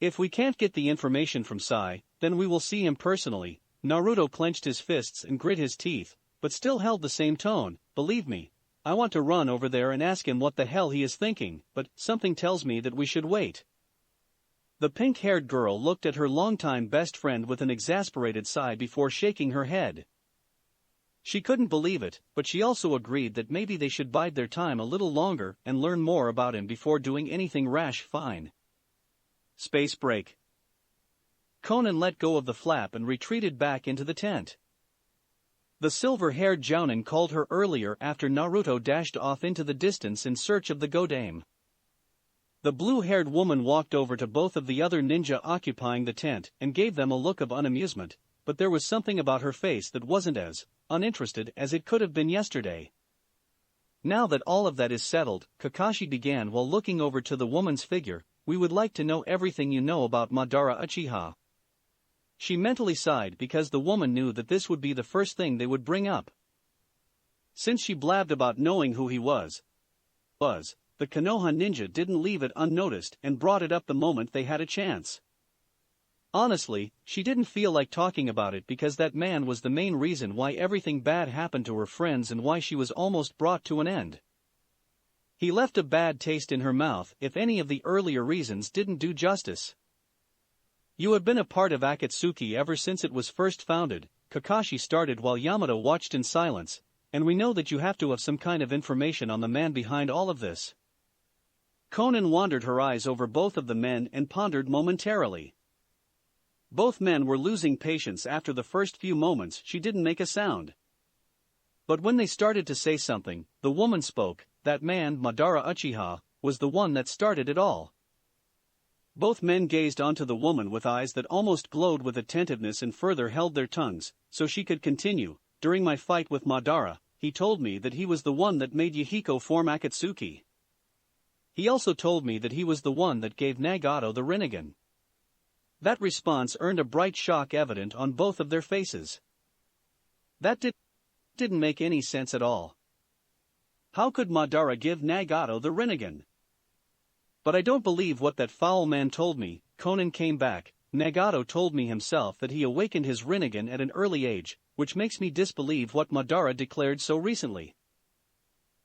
If we can't get the information from Sai, then we will see him personally. Naruto clenched his fists and grit his teeth, but still held the same tone. Believe me, I want to run over there and ask him what the hell he is thinking, but something tells me that we should wait. The pink-haired girl looked at her longtime best friend with an exasperated sigh before shaking her head. She couldn't believe it, but she also agreed that maybe they should bide their time a little longer and learn more about him before doing anything rash. Fine. Space break. Konan let go of the flap and retreated back into the tent. The silver-haired Jounin called her earlier after Naruto dashed off into the distance in search of the Godame. The blue-haired woman walked over to both of the other ninja occupying the tent and gave them a look of unamusement, but there was something about her face that wasn't as uninterested as it could have been yesterday. Now that all of that is settled, Kakashi began while looking over to the woman's figure, we would like to know everything you know about Madara Uchiha. She mentally sighed because the woman knew that this would be the first thing they would bring up. Since she blabbed about knowing who he was, the Konoha ninja didn't leave it unnoticed and brought it up the moment they had a chance. Honestly, she didn't feel like talking about it because that man was the main reason why everything bad happened to her friends and why she was almost brought to an end. He left a bad taste in her mouth if any of the earlier reasons didn't do justice. You have been a part of Akatsuki ever since it was first founded, Kakashi started while Yamato watched in silence, and we know that you have to have some kind of information on the man behind all of this. Konan wandered her eyes over both of the men and pondered momentarily. Both men were losing patience after the first few moments. She didn't make a sound. But when they started to say something, the woman spoke. That man, Madara Uchiha, was the one that started it all. Both men gazed onto the woman with eyes that almost glowed with attentiveness and further held their tongues, so she could continue. During my fight with Madara, he told me that he was the one that made Yahiko form Akatsuki. He also told me that he was the one that gave Nagato the Rinnegan. That response earned a bright shock evident on both of their faces. That didn't make any sense at all. How could Madara give Nagato the Rinnegan? But I don't believe what that foul man told me. Konan came back. Nagato told me himself that he awakened his Rinnegan at an early age, which makes me disbelieve what Madara declared so recently.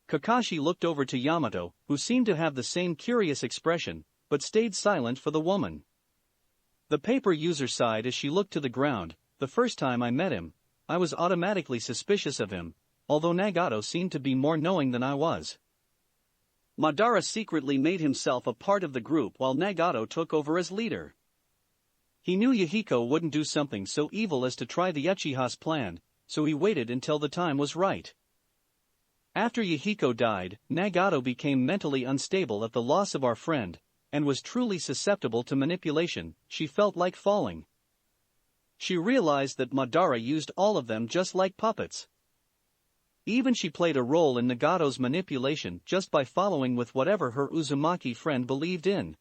Kakashi looked over to Yamato, who seemed to have the same curious expression, but stayed silent for the woman. The paper user sighed as she looked to the ground. The first time I met him, I was automatically suspicious of him, although Nagato seemed to be more knowing than I was. Madara secretly made himself a part of the group while Nagato took over as leader. He knew Yahiko wouldn't do something so evil as to try the Uchiha's plan, so he waited until the time was right. After Yahiko died, Nagato became mentally unstable at the loss of our friend, and was truly susceptible to manipulation. She felt like falling. She realized that Madara used all of them just like puppets. Even she played a role in Nagato's manipulation just by following with whatever her Uzumaki friend believed in.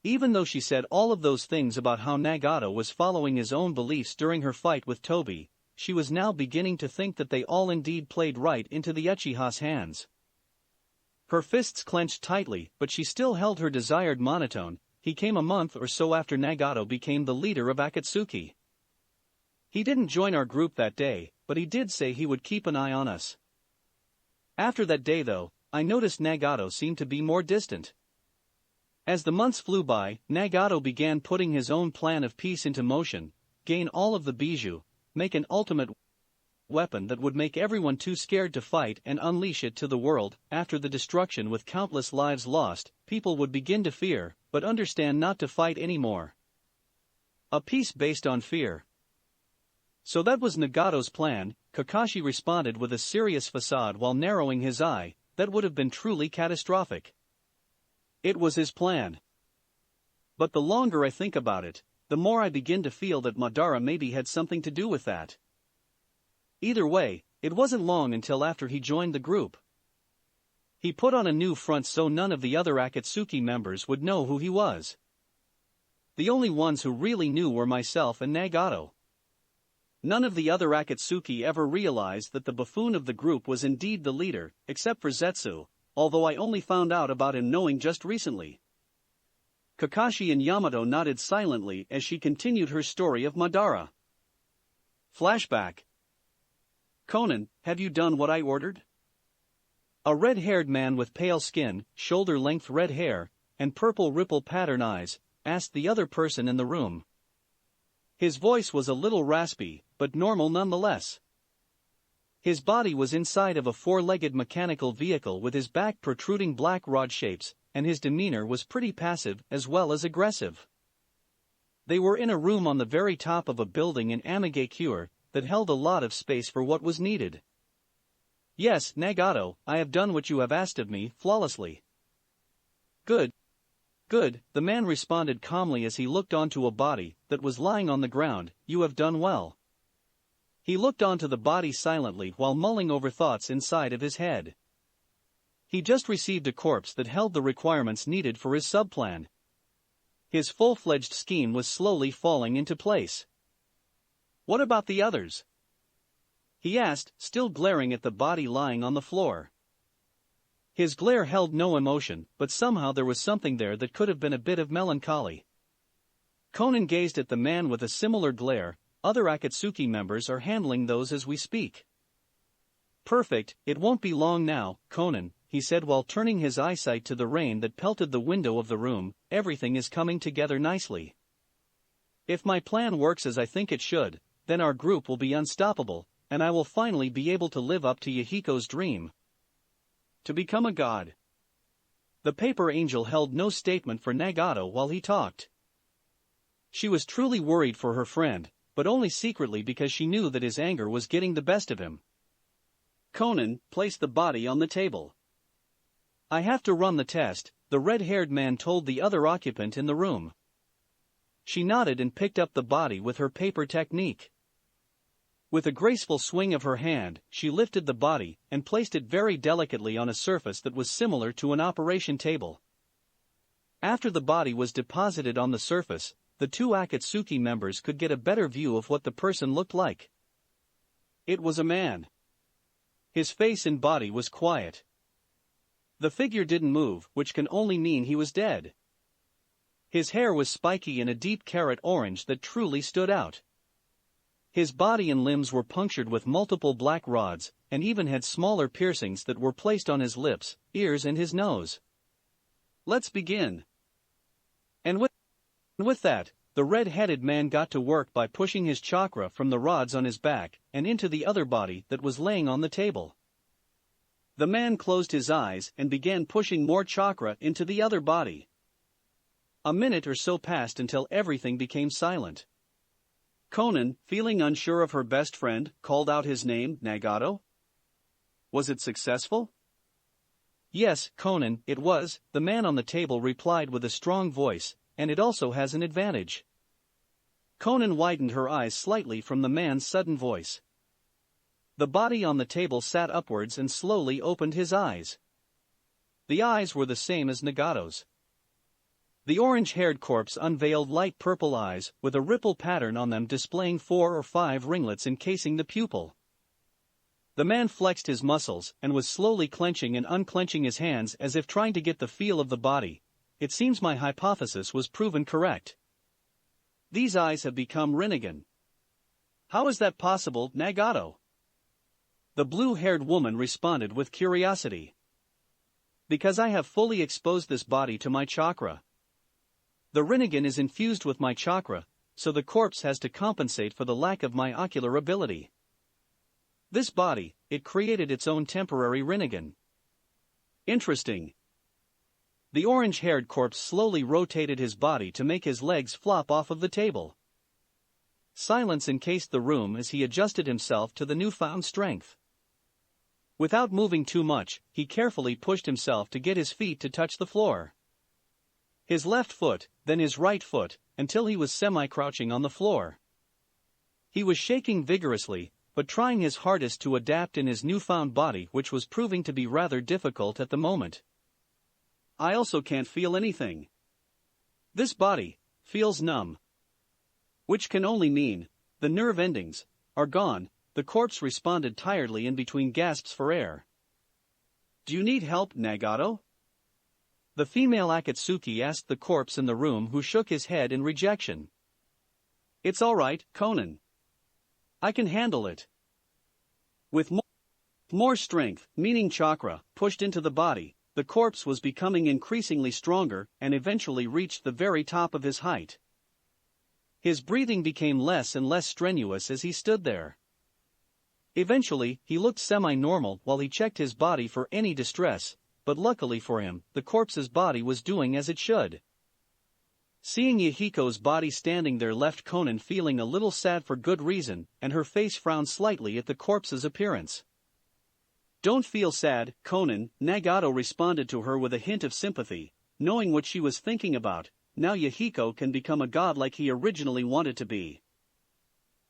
Even though she said all of those things about how Nagato was following his own beliefs during her fight with Tobi, she was now beginning to think that they all indeed played right into the Uchiha's hands. Her fists clenched tightly, but she still held her desired monotone. he came a month or so after Nagato became the leader of Akatsuki. He didn't join our group that day, but he did say he would keep an eye on us. After that day though, I noticed Nagato seemed to be more distant. As the months flew by, Nagato began putting his own plan of peace into motion, gain all of the bijou, make an ultimate weapon that would make everyone too scared to fight and unleash it to the world. After the destruction with countless lives lost, people would begin to fear, but understand not to fight anymore. A peace based on fear. So that was Nagato's plan. Kakashi responded with a serious facade while narrowing his eye. That would have been truly catastrophic. It was his plan. But the longer I think about it, the more I begin to feel that Madara maybe had something to do with that. Either way, it wasn't long until after he joined the group. He put on a new front so none of the other Akatsuki members would know who he was. The only ones who really knew were myself and Nagato. None of the other Akatsuki ever realized that the buffoon of the group was indeed the leader, except for Zetsu, although I only found out about him knowing just recently. Kakashi and Yamato nodded silently as she continued her story of Madara. Flashback. Konan, have you done what I ordered? A red-haired man with pale skin, shoulder-length red hair, and purple ripple pattern eyes, asked the other person in the room. His voice was a little raspy, but normal nonetheless. His body was inside of a four-legged mechanical vehicle with his back protruding black rod shapes, and his demeanor was pretty passive as well as aggressive. They were in a room on the very top of a building in Amigakure that held a lot of space for what was needed. Yes, Nagato, I have done what you have asked of me, flawlessly. Good. Good, the man responded calmly as he looked onto a body that was lying on the ground. You have done well. He looked onto the body silently while mulling over thoughts inside of his head. He just received a corpse that held the requirements needed for his subplan. His full-fledged scheme was slowly falling into place. What about the others? He asked, still glaring at the body lying on the floor. His glare held no emotion, but somehow there was something there that could have been a bit of melancholy. Konan gazed at the man with a similar glare. Other Akatsuki members are handling those as we speak. Perfect, it won't be long now, Konan, he said while turning his eyesight to the rain that pelted the window of the room. Everything is coming together nicely. If my plan works as I think it should, then our group will be unstoppable, and I will finally be able to live up to Yahiko's dream. To become a god. The paper angel held no statement for Nagato while he talked. She was truly worried for her friend, but only secretly because she knew that his anger was getting the best of him. Konan placed the body on the table. I have to run the test, the red-haired man told the other occupant in the room. She nodded and picked up the body with her paper technique. With a graceful swing of her hand, she lifted the body and placed it very delicately on a surface that was similar to an operation table. After the body was deposited on the surface, the two Akatsuki members could get a better view of what the person looked like. It was a man. His face and body was quiet. The figure didn't move, which can only mean he was dead. His hair was spiky in a deep carrot orange that truly stood out. His body and limbs were punctured with multiple black rods, and even had smaller piercings that were placed on his lips, ears and his nose. Let's begin. And with that, the red-headed man got to work by pushing his chakra from the rods on his back and into the other body that was laying on the table. The man closed his eyes and began pushing more chakra into the other body. A minute or so passed until everything became silent. Konan, feeling unsure of her best friend, called out his name, Nagato. Was it successful? Yes, Konan, it was, the man on the table replied with a strong voice, and it also has an advantage. Konan widened her eyes slightly from the man's sudden voice. The body on the table sat upwards and slowly opened his eyes. The eyes were the same as Nagato's. The orange-haired corpse unveiled light purple eyes, with a ripple pattern on them displaying 4 or 5 ringlets encasing the pupil. The man flexed his muscles and was slowly clenching and unclenching his hands as if trying to get the feel of the body. it seems my hypothesis was proven correct. These eyes have become Rinnegan. How is that possible, Nagato? The blue-haired woman responded with curiosity. Because I have fully exposed this body to my chakra. The Rinnegan is infused with my chakra, so the corpse has to compensate for the lack of my ocular ability. This body, it created its own temporary Rinnegan. Interesting. The orange-haired corpse slowly rotated his body to make his legs flop off of the table. Silence encased the room as he adjusted himself to the newfound strength. Without moving too much, he carefully pushed himself to get his feet to touch the floor. His left foot, then his right foot, until he was semi-crouching on the floor. He was shaking vigorously, but trying his hardest to adapt in his newfound body, which was proving to be rather difficult at the moment. I also can't feel anything. This body feels numb. Which can only mean the nerve endings are gone. The corpse responded tiredly in between gasps for air. Do you need help, Nagato? The female Akatsuki asked the corpse in the room, who shook his head in rejection. It's all right, Konan. I can handle it. With more strength, meaning chakra, pushed into the body, the corpse was becoming increasingly stronger and eventually reached the very top of his height. His breathing became less and less strenuous as he stood there. Eventually, he looked semi-normal while he checked his body for any distress, but luckily for him, the corpse's body was doing as it should. Seeing Yahiko's body standing there left Konan feeling a little sad for good reason, and her face frowned slightly at the corpse's appearance. Don't feel sad, Konan, Nagato responded to her with a hint of sympathy, knowing what she was thinking about. Now Yahiko can become a god like he originally wanted to be.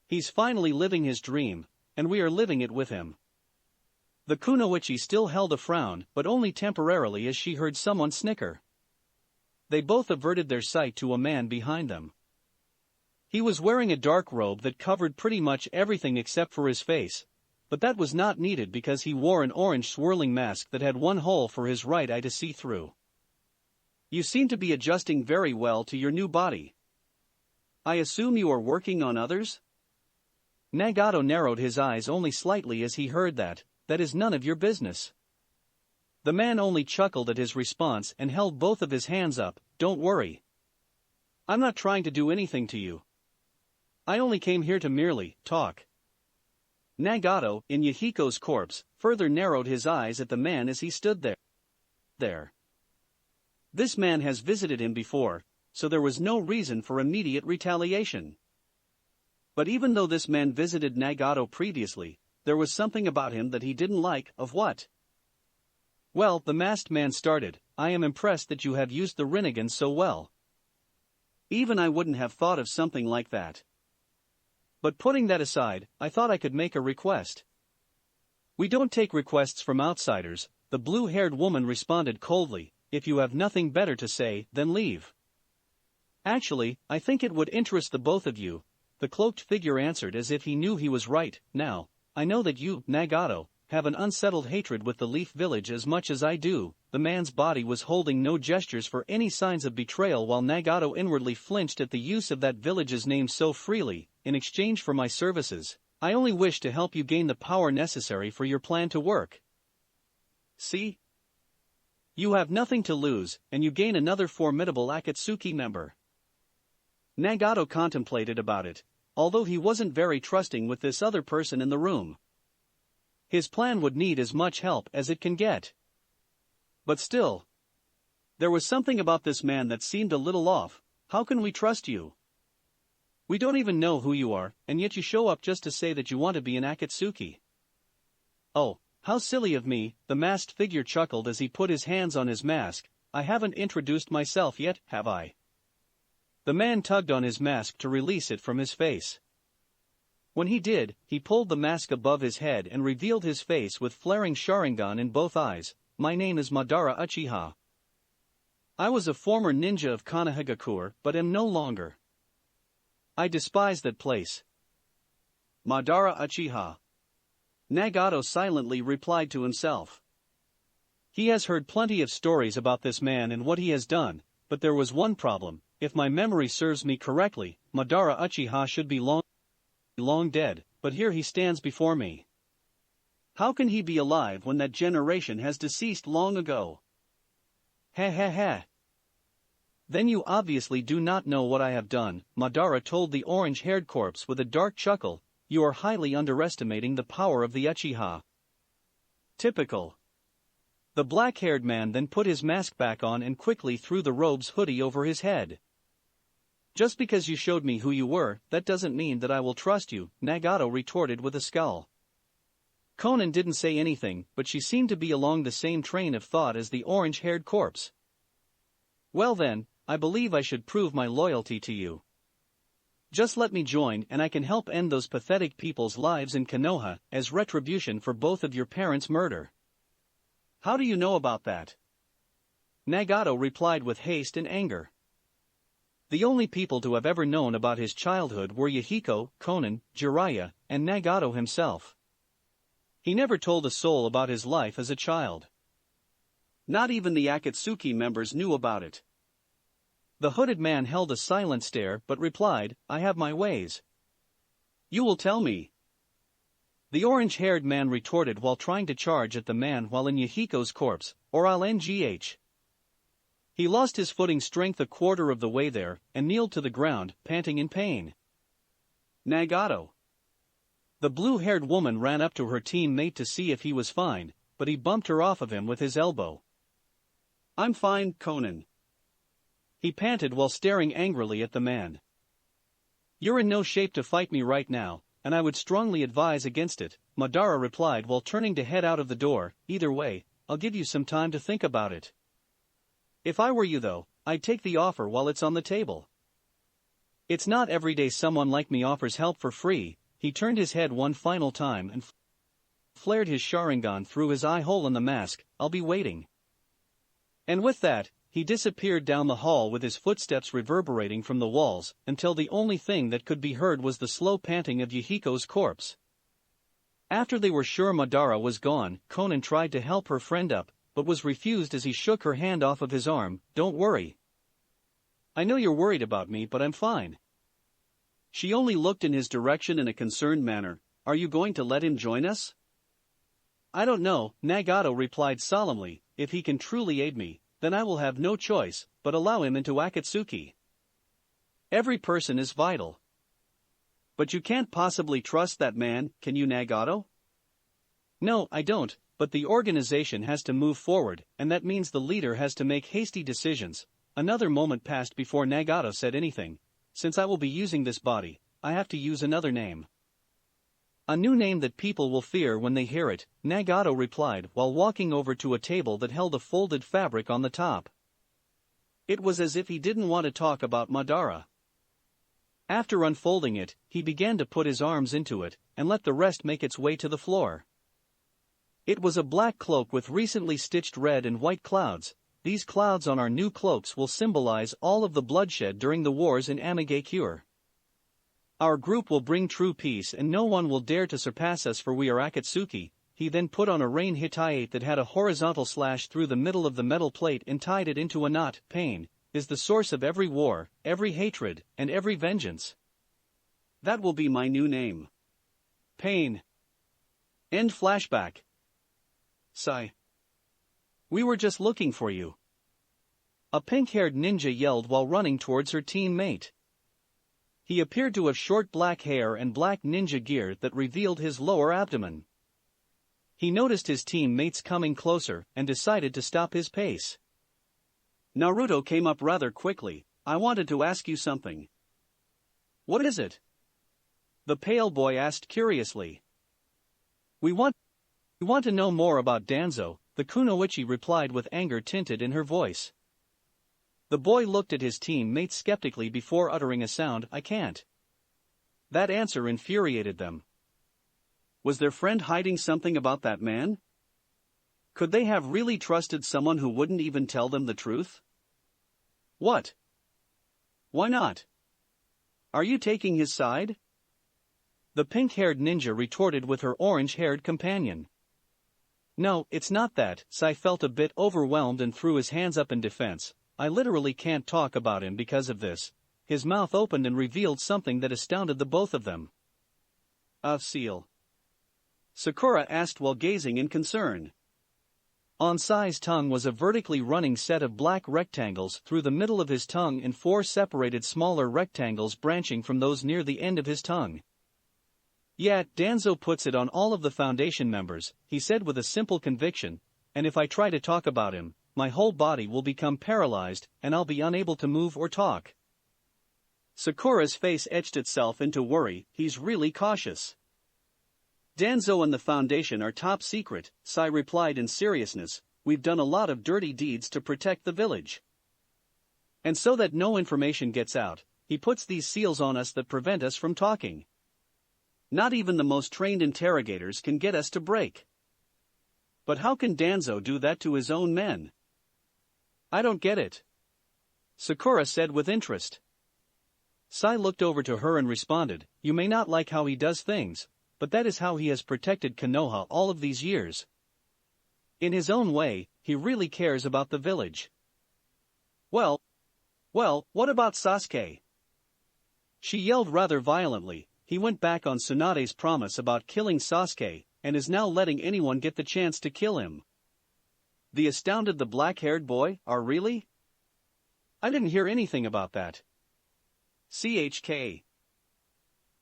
He's finally living his dream, and we are living it with him. The kunoichi still held a frown, but only temporarily, as she heard someone snicker. They both averted their sight to a man behind them. He was wearing a dark robe that covered pretty much everything except for his face, but that was not needed because he wore an orange swirling mask that had one hole for his right eye to see through. You seem to be adjusting very well to your new body. I assume you are working on others? Nagato narrowed his eyes only slightly as he heard that. That is none of your business. The man only chuckled at his response and held both of his hands up. Don't worry. I'm not trying to do anything to you. I only came here to merely talk. Nagato, in Yahiko's corpse, further narrowed his eyes at the man as he stood there. This man has visited him before, so there was no reason for immediate retaliation. But even though this man visited Nagato previously, there was something about him that he didn't like. Of what? Well, the masked man started. I am impressed that you have used the Rinnegan so well. Even I wouldn't have thought of something like that. But putting that aside, I thought I could make a request. We don't take requests from outsiders, the blue-haired woman responded coldly. If you have nothing better to say, then leave. Actually, I think it would interest the both of you, the cloaked figure answered as if he knew he was right. Now, I know that you, Nagato, have an unsettled hatred with the Leaf Village as much as I do. The man's body was holding no gestures for any signs of betrayal, while Nagato inwardly flinched at the use of that village's name so freely. In exchange for my services, I only wish to help you gain the power necessary for your plan to work. See? You have nothing to lose, and you gain another formidable Akatsuki member. Nagato contemplated about it, although he wasn't very trusting with this other person in the room. His plan would need as much help as it can get. But still, there was something about this man that seemed a little off. How can we trust you? We don't even know who you are, and yet you show up just to say that you want to be an Akatsuki. Oh, how silly of me, the masked figure chuckled as he put his hands on his mask. I haven't introduced myself yet, have I? The man tugged on his mask to release it from his face. When he did, he pulled the mask above his head and revealed his face with flaring Sharingan in both eyes. My name is Madara Uchiha. I was a former ninja of Konohagakure, but am no longer. I despise that place. Madara Uchiha. Nagato silently replied to himself. He has heard plenty of stories about this man and what he has done, but there was one problem. If my memory serves me correctly, Madara Uchiha should be long dead, but here he stands before me. How can he be alive when that generation has deceased long ago? Ha ha ha. Then you obviously do not know what I have done, Madara told the orange-haired corpse with a dark chuckle. You are highly underestimating the power of the Uchiha. Typical. The black-haired man then put his mask back on and quickly threw the robe's hoodie over his head. Just because you showed me who you were, that doesn't mean that I will trust you, Nagato retorted with a scowl. Konan didn't say anything, but she seemed to be along the same train of thought as the orange-haired corpse. Well then, I believe I should prove my loyalty to you. Just let me join and I can help end those pathetic people's lives in Konoha as retribution for both of your parents' murder. How do you know about that? Nagato replied with haste and anger. The only people to have ever known about his childhood were Yahiko, Konan, Jiraiya, and Nagato himself. He never told a soul about his life as a child. Not even the Akatsuki members knew about it. The hooded man held a silent stare but replied, I have my ways. You will tell me. The orange-haired man retorted while trying to charge at the man while in Yahiko's corpse, or I'll NGH. He lost his footing strength a quarter of the way there, and kneeled to the ground, panting in pain. Nagato. The blue-haired woman ran up to her teammate to see if he was fine, but he bumped her off of him with his elbow. I'm fine, Konan. He panted while staring angrily at the man. You're in no shape to fight me right now, and I would strongly advise against it, Madara replied while turning to head out of the door. Either way, I'll give you some time to think about it. If I were you though, I'd take the offer while it's on the table. It's not every day someone like me offers help for free. He turned his head one final time and flared his Sharingan through his eye hole in the mask. I'll be waiting. And with that, he disappeared down the hall with his footsteps reverberating from the walls, until the only thing that could be heard was the slow panting of Yahiko's corpse. After they were sure Madara was gone, Konan tried to help her friend up, but was refused as he shook her hand off of his arm. Don't worry. I know you're worried about me, but I'm fine. She only looked in his direction in a concerned manner. Are you going to let him join us? I don't know, Nagato replied solemnly. If he can truly aid me, then I will have no choice but allow him into Akatsuki. Every person is vital. But you can't possibly trust that man, can you, Nagato? No, I don't, but the organization has to move forward, and that means the leader has to make hasty decisions. Another moment passed before Nagato said anything. Since I will be using this body, I have to use another name. A new name that people will fear when they hear it, Nagato replied while walking over to a table that held a folded fabric on the top. It was as if he didn't want to talk about Madara. After unfolding it, he began to put his arms into it, and let the rest make its way to the floor. It was a black cloak with recently stitched red and white clouds. These clouds on our new cloaks will symbolize all of the bloodshed during the wars in Amigakure. Our group will bring true peace and no one will dare to surpass us, for we are Akatsuki. He then put on a rain hitayate that had a horizontal slash through the middle of the metal plate and tied it into a knot. Pain is the source of every war, every hatred, and every vengeance. That will be my new name. Pain. End flashback. Sigh. We were just looking for you. A pink-haired ninja yelled while running towards her teammate. He appeared to have short black hair and black ninja gear that revealed his lower abdomen. He noticed his teammates coming closer and decided to stop his pace. Naruto came up rather quickly. I wanted to ask you something. What is it? The pale boy asked curiously. We want to know more about Danzo, the kunoichi replied with anger tinted in her voice. The boy looked at his teammates skeptically before uttering a sound. I can't. That answer infuriated them. Was their friend hiding something about that man? Could they have really trusted someone who wouldn't even tell them the truth? What? Why not? Are you taking his side? The pink-haired ninja retorted with her orange-haired companion. No, it's not that. Sai felt a bit overwhelmed and threw his hands up in defense. I literally can't talk about him because of this. His mouth opened and revealed something that astounded the both of them. A seal? Sakura asked while gazing in concern. On Sai's tongue was a vertically running set of black rectangles through the middle of his tongue and 4 separated smaller rectangles branching from those near the end of his tongue. Yeah, Danzo puts it on all of the Foundation members, he said with a simple conviction, and if I try to talk about him, my whole body will become paralyzed and I'll be unable to move or talk. Sakura's face etched itself into worry. He's really cautious. Danzo and the Foundation are top secret, Sai replied in seriousness. We've done a lot of dirty deeds to protect the village. And so that no information gets out, he puts these seals on us that prevent us from talking. Not even the most trained interrogators can get us to break. But how can Danzo do that to his own men? I don't get it. Sakura said with interest. Sai looked over to her and responded, you may not like how he does things, but that is how he has protected Konoha all of these years. In his own way, he really cares about the village. Well, what about Sasuke? She yelled rather violently. He went back on Tsunade's promise about killing Sasuke, and is now letting anyone get the chance to kill him. The astounded the black-haired boy, really? I didn't hear anything about that. CHK.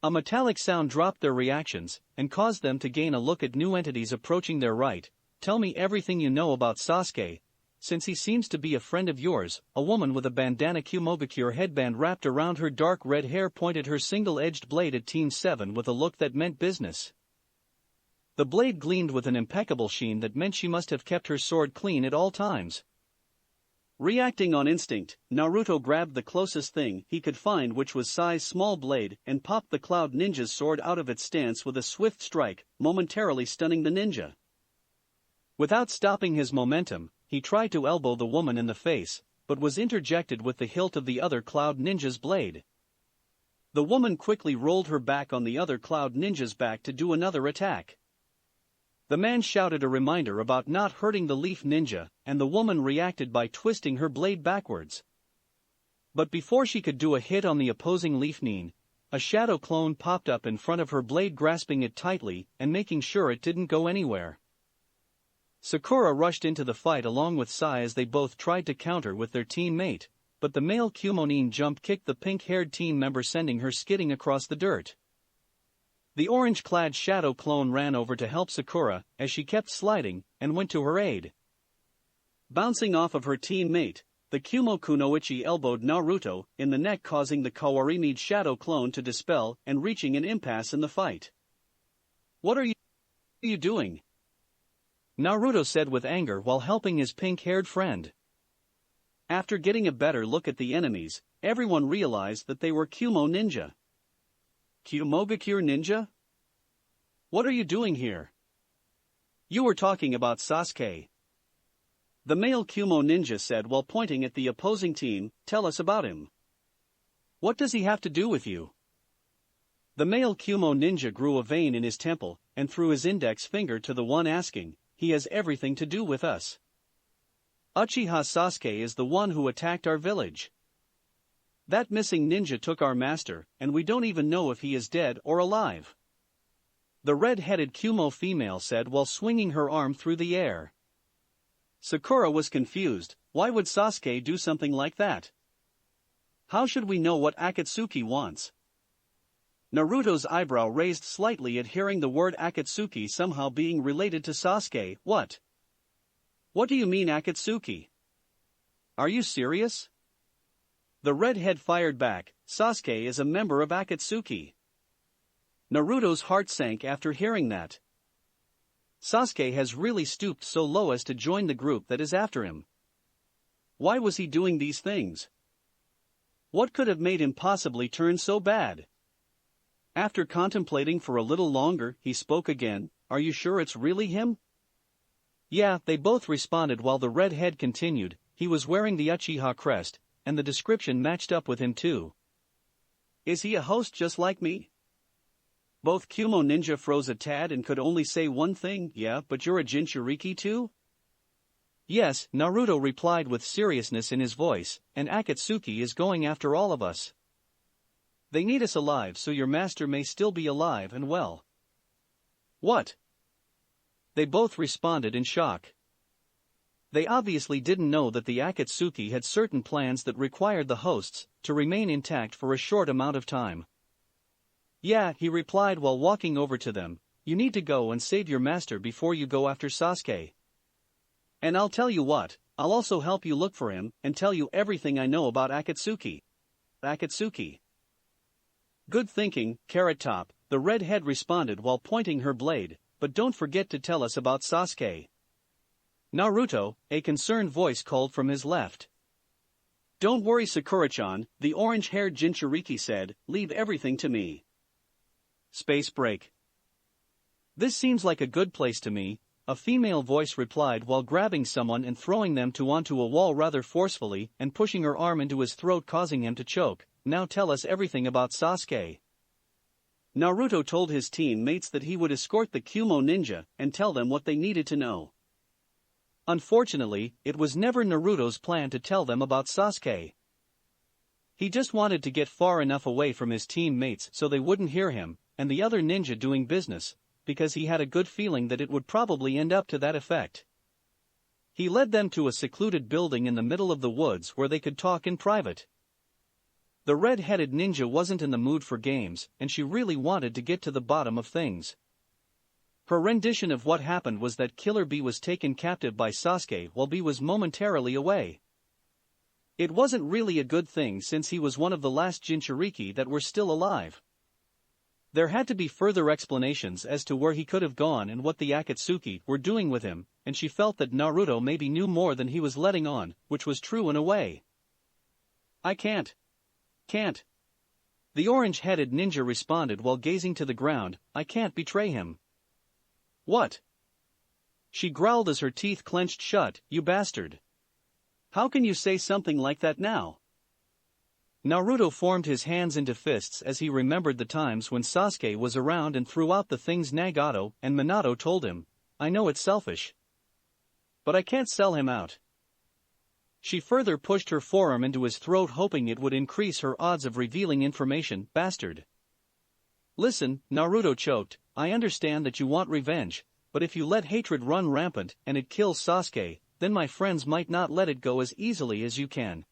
A metallic sound dropped their reactions, and caused them to gain a look at new entities approaching their right. Tell me everything you know about Sasuke, since he seems to be a friend of yours. A woman with a bandana Kumogakure headband wrapped around her dark red hair pointed her single-edged blade at Team 7 with a look that meant business. The blade gleamed with an impeccable sheen that meant she must have kept her sword clean at all times. Reacting on instinct, Naruto grabbed the closest thing he could find, which was Sai's small blade, and popped the Cloud Ninja's sword out of its stance with a swift strike, momentarily stunning the ninja. Without stopping his momentum, he tried to elbow the woman in the face, but was interjected with the hilt of the other Cloud Ninja's blade. The woman quickly rolled her back on the other Cloud Ninja's back to do another attack. The man shouted a reminder about not hurting the Leaf Ninja, and the woman reacted by twisting her blade backwards. But before she could do a hit on the opposing Leaf Nin, a shadow clone popped up in front of her blade, grasping it tightly and making sure it didn't go anywhere. Sakura rushed into the fight along with Sai as they both tried to counter with their teammate, but the male Kumonin jump kicked the pink-haired team member, sending her skidding across the dirt. The orange-clad shadow clone ran over to help Sakura as she kept sliding and went to her aid. Bouncing off of her teammate, the Kumo Kunoichi elbowed Naruto in the neck, causing the Kawarimid shadow clone to dispel and reaching an impasse in the fight. What are you doing? Naruto said with anger while helping his pink-haired friend. After getting a better look at the enemies, everyone realized that they were Kumo Ninja. Kumogakure Ninja? What are you doing here? You were talking about Sasuke. The male Kumo Ninja said while pointing at the opposing team. Tell us about him. What does he have to do with you? The male Kumo Ninja grew a vein in his temple and threw his index finger to the one asking. He has everything to do with us. Uchiha Sasuke is the one who attacked our village. That missing ninja took our master, and we don't even know if he is dead or alive. The red-headed Kumo female said while swinging her arm through the air. Sakura was confused. Why would Sasuke do something like that? How should we know what Akatsuki wants? Naruto's eyebrow raised slightly at hearing the word Akatsuki somehow being related to Sasuke. What? What do you mean, Akatsuki? Are you serious? The redhead fired back. Sasuke is a member of Akatsuki. Naruto's heart sank after hearing that. Sasuke has really stooped so low as to join the group that is after him. Why was he doing these things? What could have made him possibly turn so bad? After contemplating for a little longer, he spoke again. Are you sure it's really him? Yeah, they both responded while the redhead continued. He was wearing the Uchiha crest, and the description matched up with him too. Is he a host just like me? Both Kumo Ninja froze a tad and could only say one thing. Yeah, but you're a Jinchuriki too? Yes, Naruto replied with seriousness in his voice, and Akatsuki is going after all of us. They need us alive so your master may still be alive and well. What? They both responded in shock. They obviously didn't know that the Akatsuki had certain plans that required the hosts to remain intact for a short amount of time. Yeah, he replied while walking over to them, you need to go and save your master before you go after Sasuke. And I'll tell you what, I'll also help you look for him and tell you everything I know about Akatsuki. Akatsuki. Good thinking, Carrot Top, the redhead responded while pointing her blade, but don't forget to tell us about Sasuke. Naruto, a concerned voice called from his left. Don't worry Sakura-chan, the orange-haired Jinchuriki said, leave everything to me. Space break. This seems like a good place to me, a female voice replied while grabbing someone and throwing them onto a wall rather forcefully and pushing her arm into his throat causing him to choke. Now tell us everything about Sasuke. Naruto told his teammates that he would escort the Kumo ninja and tell them what they needed to know. Unfortunately, it was never Naruto's plan to tell them about Sasuke. He just wanted to get far enough away from his teammates so they wouldn't hear him and the other ninja doing business, because he had a good feeling that it would probably end up to that effect. He led them to a secluded building in the middle of the woods where they could talk in private. The red-headed ninja wasn't in the mood for games, and she really wanted to get to the bottom of things. Her rendition of what happened was that Killer Bee was taken captive by Sasuke while Bee was momentarily away. It wasn't really a good thing since he was one of the last Jinchuriki that were still alive. There had to be further explanations as to where he could have gone and what the Akatsuki were doing with him, and she felt that Naruto maybe knew more than he was letting on, which was true in a way. I can't. The orange-headed ninja responded while gazing to the ground, I can't betray him. What? She growled as her teeth clenched shut, you bastard. How can you say something like that now? Naruto formed his hands into fists as he remembered the times when Sasuke was around and threw out the things Nagato and Minato told him. I know it's selfish, but I can't sell him out. She further pushed her forearm into his throat hoping it would increase her odds of revealing information, bastard. Listen, Naruto choked, I understand that you want revenge, but if you let hatred run rampant and it kills Sasuke, then my friends might not let it go as easily as you can.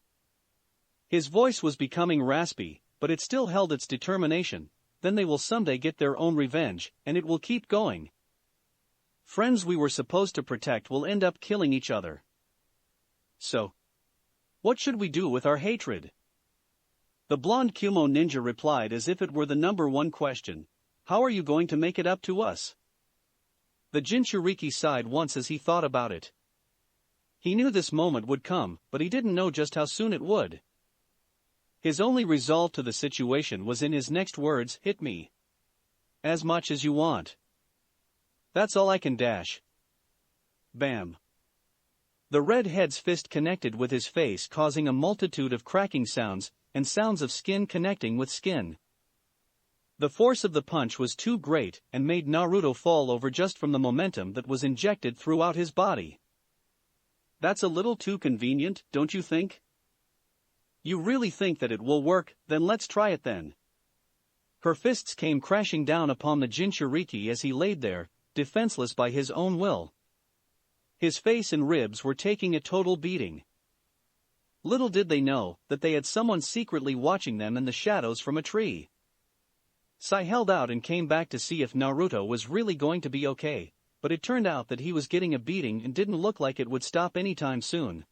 His voice was becoming raspy, but it still held its determination, then they will someday get their own revenge, and it will keep going. Friends we were supposed to protect will end up killing each other. So, what should we do with our hatred? The blonde Kumo ninja replied as if it were the number one question. How are you going to make it up to us? The Jinchuriki sighed once as he thought about it. He knew this moment would come, but he didn't know just how soon it would. His only resolve to the situation was in his next words, hit me. As much as you want. That's all I can dash. Bam. The redhead's fist connected with his face causing a multitude of cracking sounds, and sounds of skin connecting with skin. The force of the punch was too great and made Naruto fall over just from the momentum that was injected throughout his body. That's a little too convenient, don't you think? You really think that it will work? Then let's try it then. Her fists came crashing down upon the Jinchuriki as he laid there, defenseless by his own will. His face and ribs were taking a total beating. Little did they know that they had someone secretly watching them in the shadows from a tree. Sai held out and came back to see if Naruto was really going to be okay, but it turned out that he was getting a beating and didn't look like it would stop anytime soon.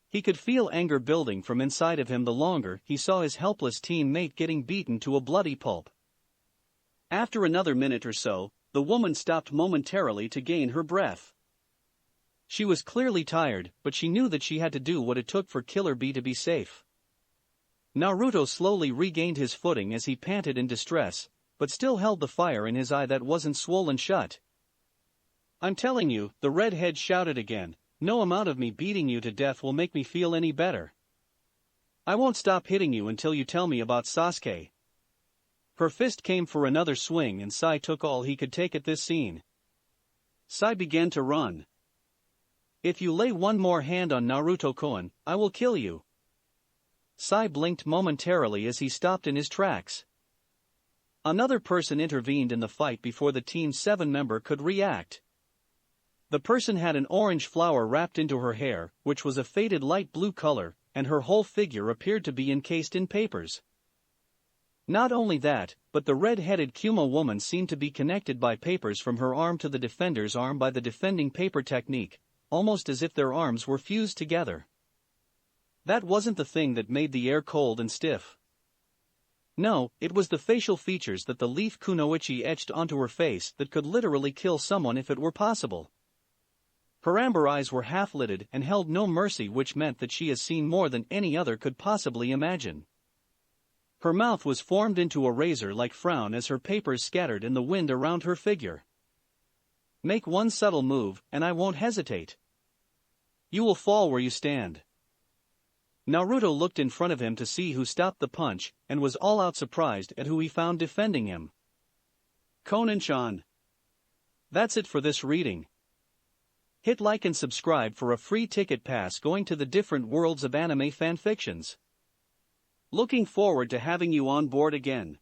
He could feel anger building from inside of him the longer he saw his helpless teammate getting beaten to a bloody pulp. After another minute or so, the woman stopped momentarily to gain her breath. She was clearly tired, but she knew that she had to do what it took for Killer Bee to be safe. Naruto slowly regained his footing as he panted in distress, but still held the fire in his eye that wasn't swollen shut. I'm telling you, the redhead shouted again, no amount of me beating you to death will make me feel any better. I won't stop hitting you until you tell me about Sasuke. Her fist came for another swing and Sai took all he could take at this scene. Sai began to run. If you lay one more hand on Naruto-kun, I will kill you. Sai blinked momentarily as he stopped in his tracks. Another person intervened in the fight before the Team 7 member could react. The person had an orange flower wrapped into her hair, which was a faded light blue color, and her whole figure appeared to be encased in papers. Not only that, but the red-headed Kuma woman seemed to be connected by papers from her arm to the defender's arm by the defending paper technique, almost as if their arms were fused together. That wasn't the thing that made the air cold and stiff. No, it was the facial features that the leaf kunoichi etched onto her face that could literally kill someone if it were possible. Her amber eyes were half-lidded and held no mercy, which meant that she has seen more than any other could possibly imagine. Her mouth was formed into a razor-like frown as her papers scattered in the wind around her figure. Make one subtle move, and I won't hesitate. You will fall where you stand. Naruto looked in front of him to see who stopped the punch, and was all-out surprised at who he found defending him. Konan-chan. That's it for this reading. Hit like and subscribe for a free ticket pass going to the different worlds of anime fanfictions. Looking forward to having you on board again.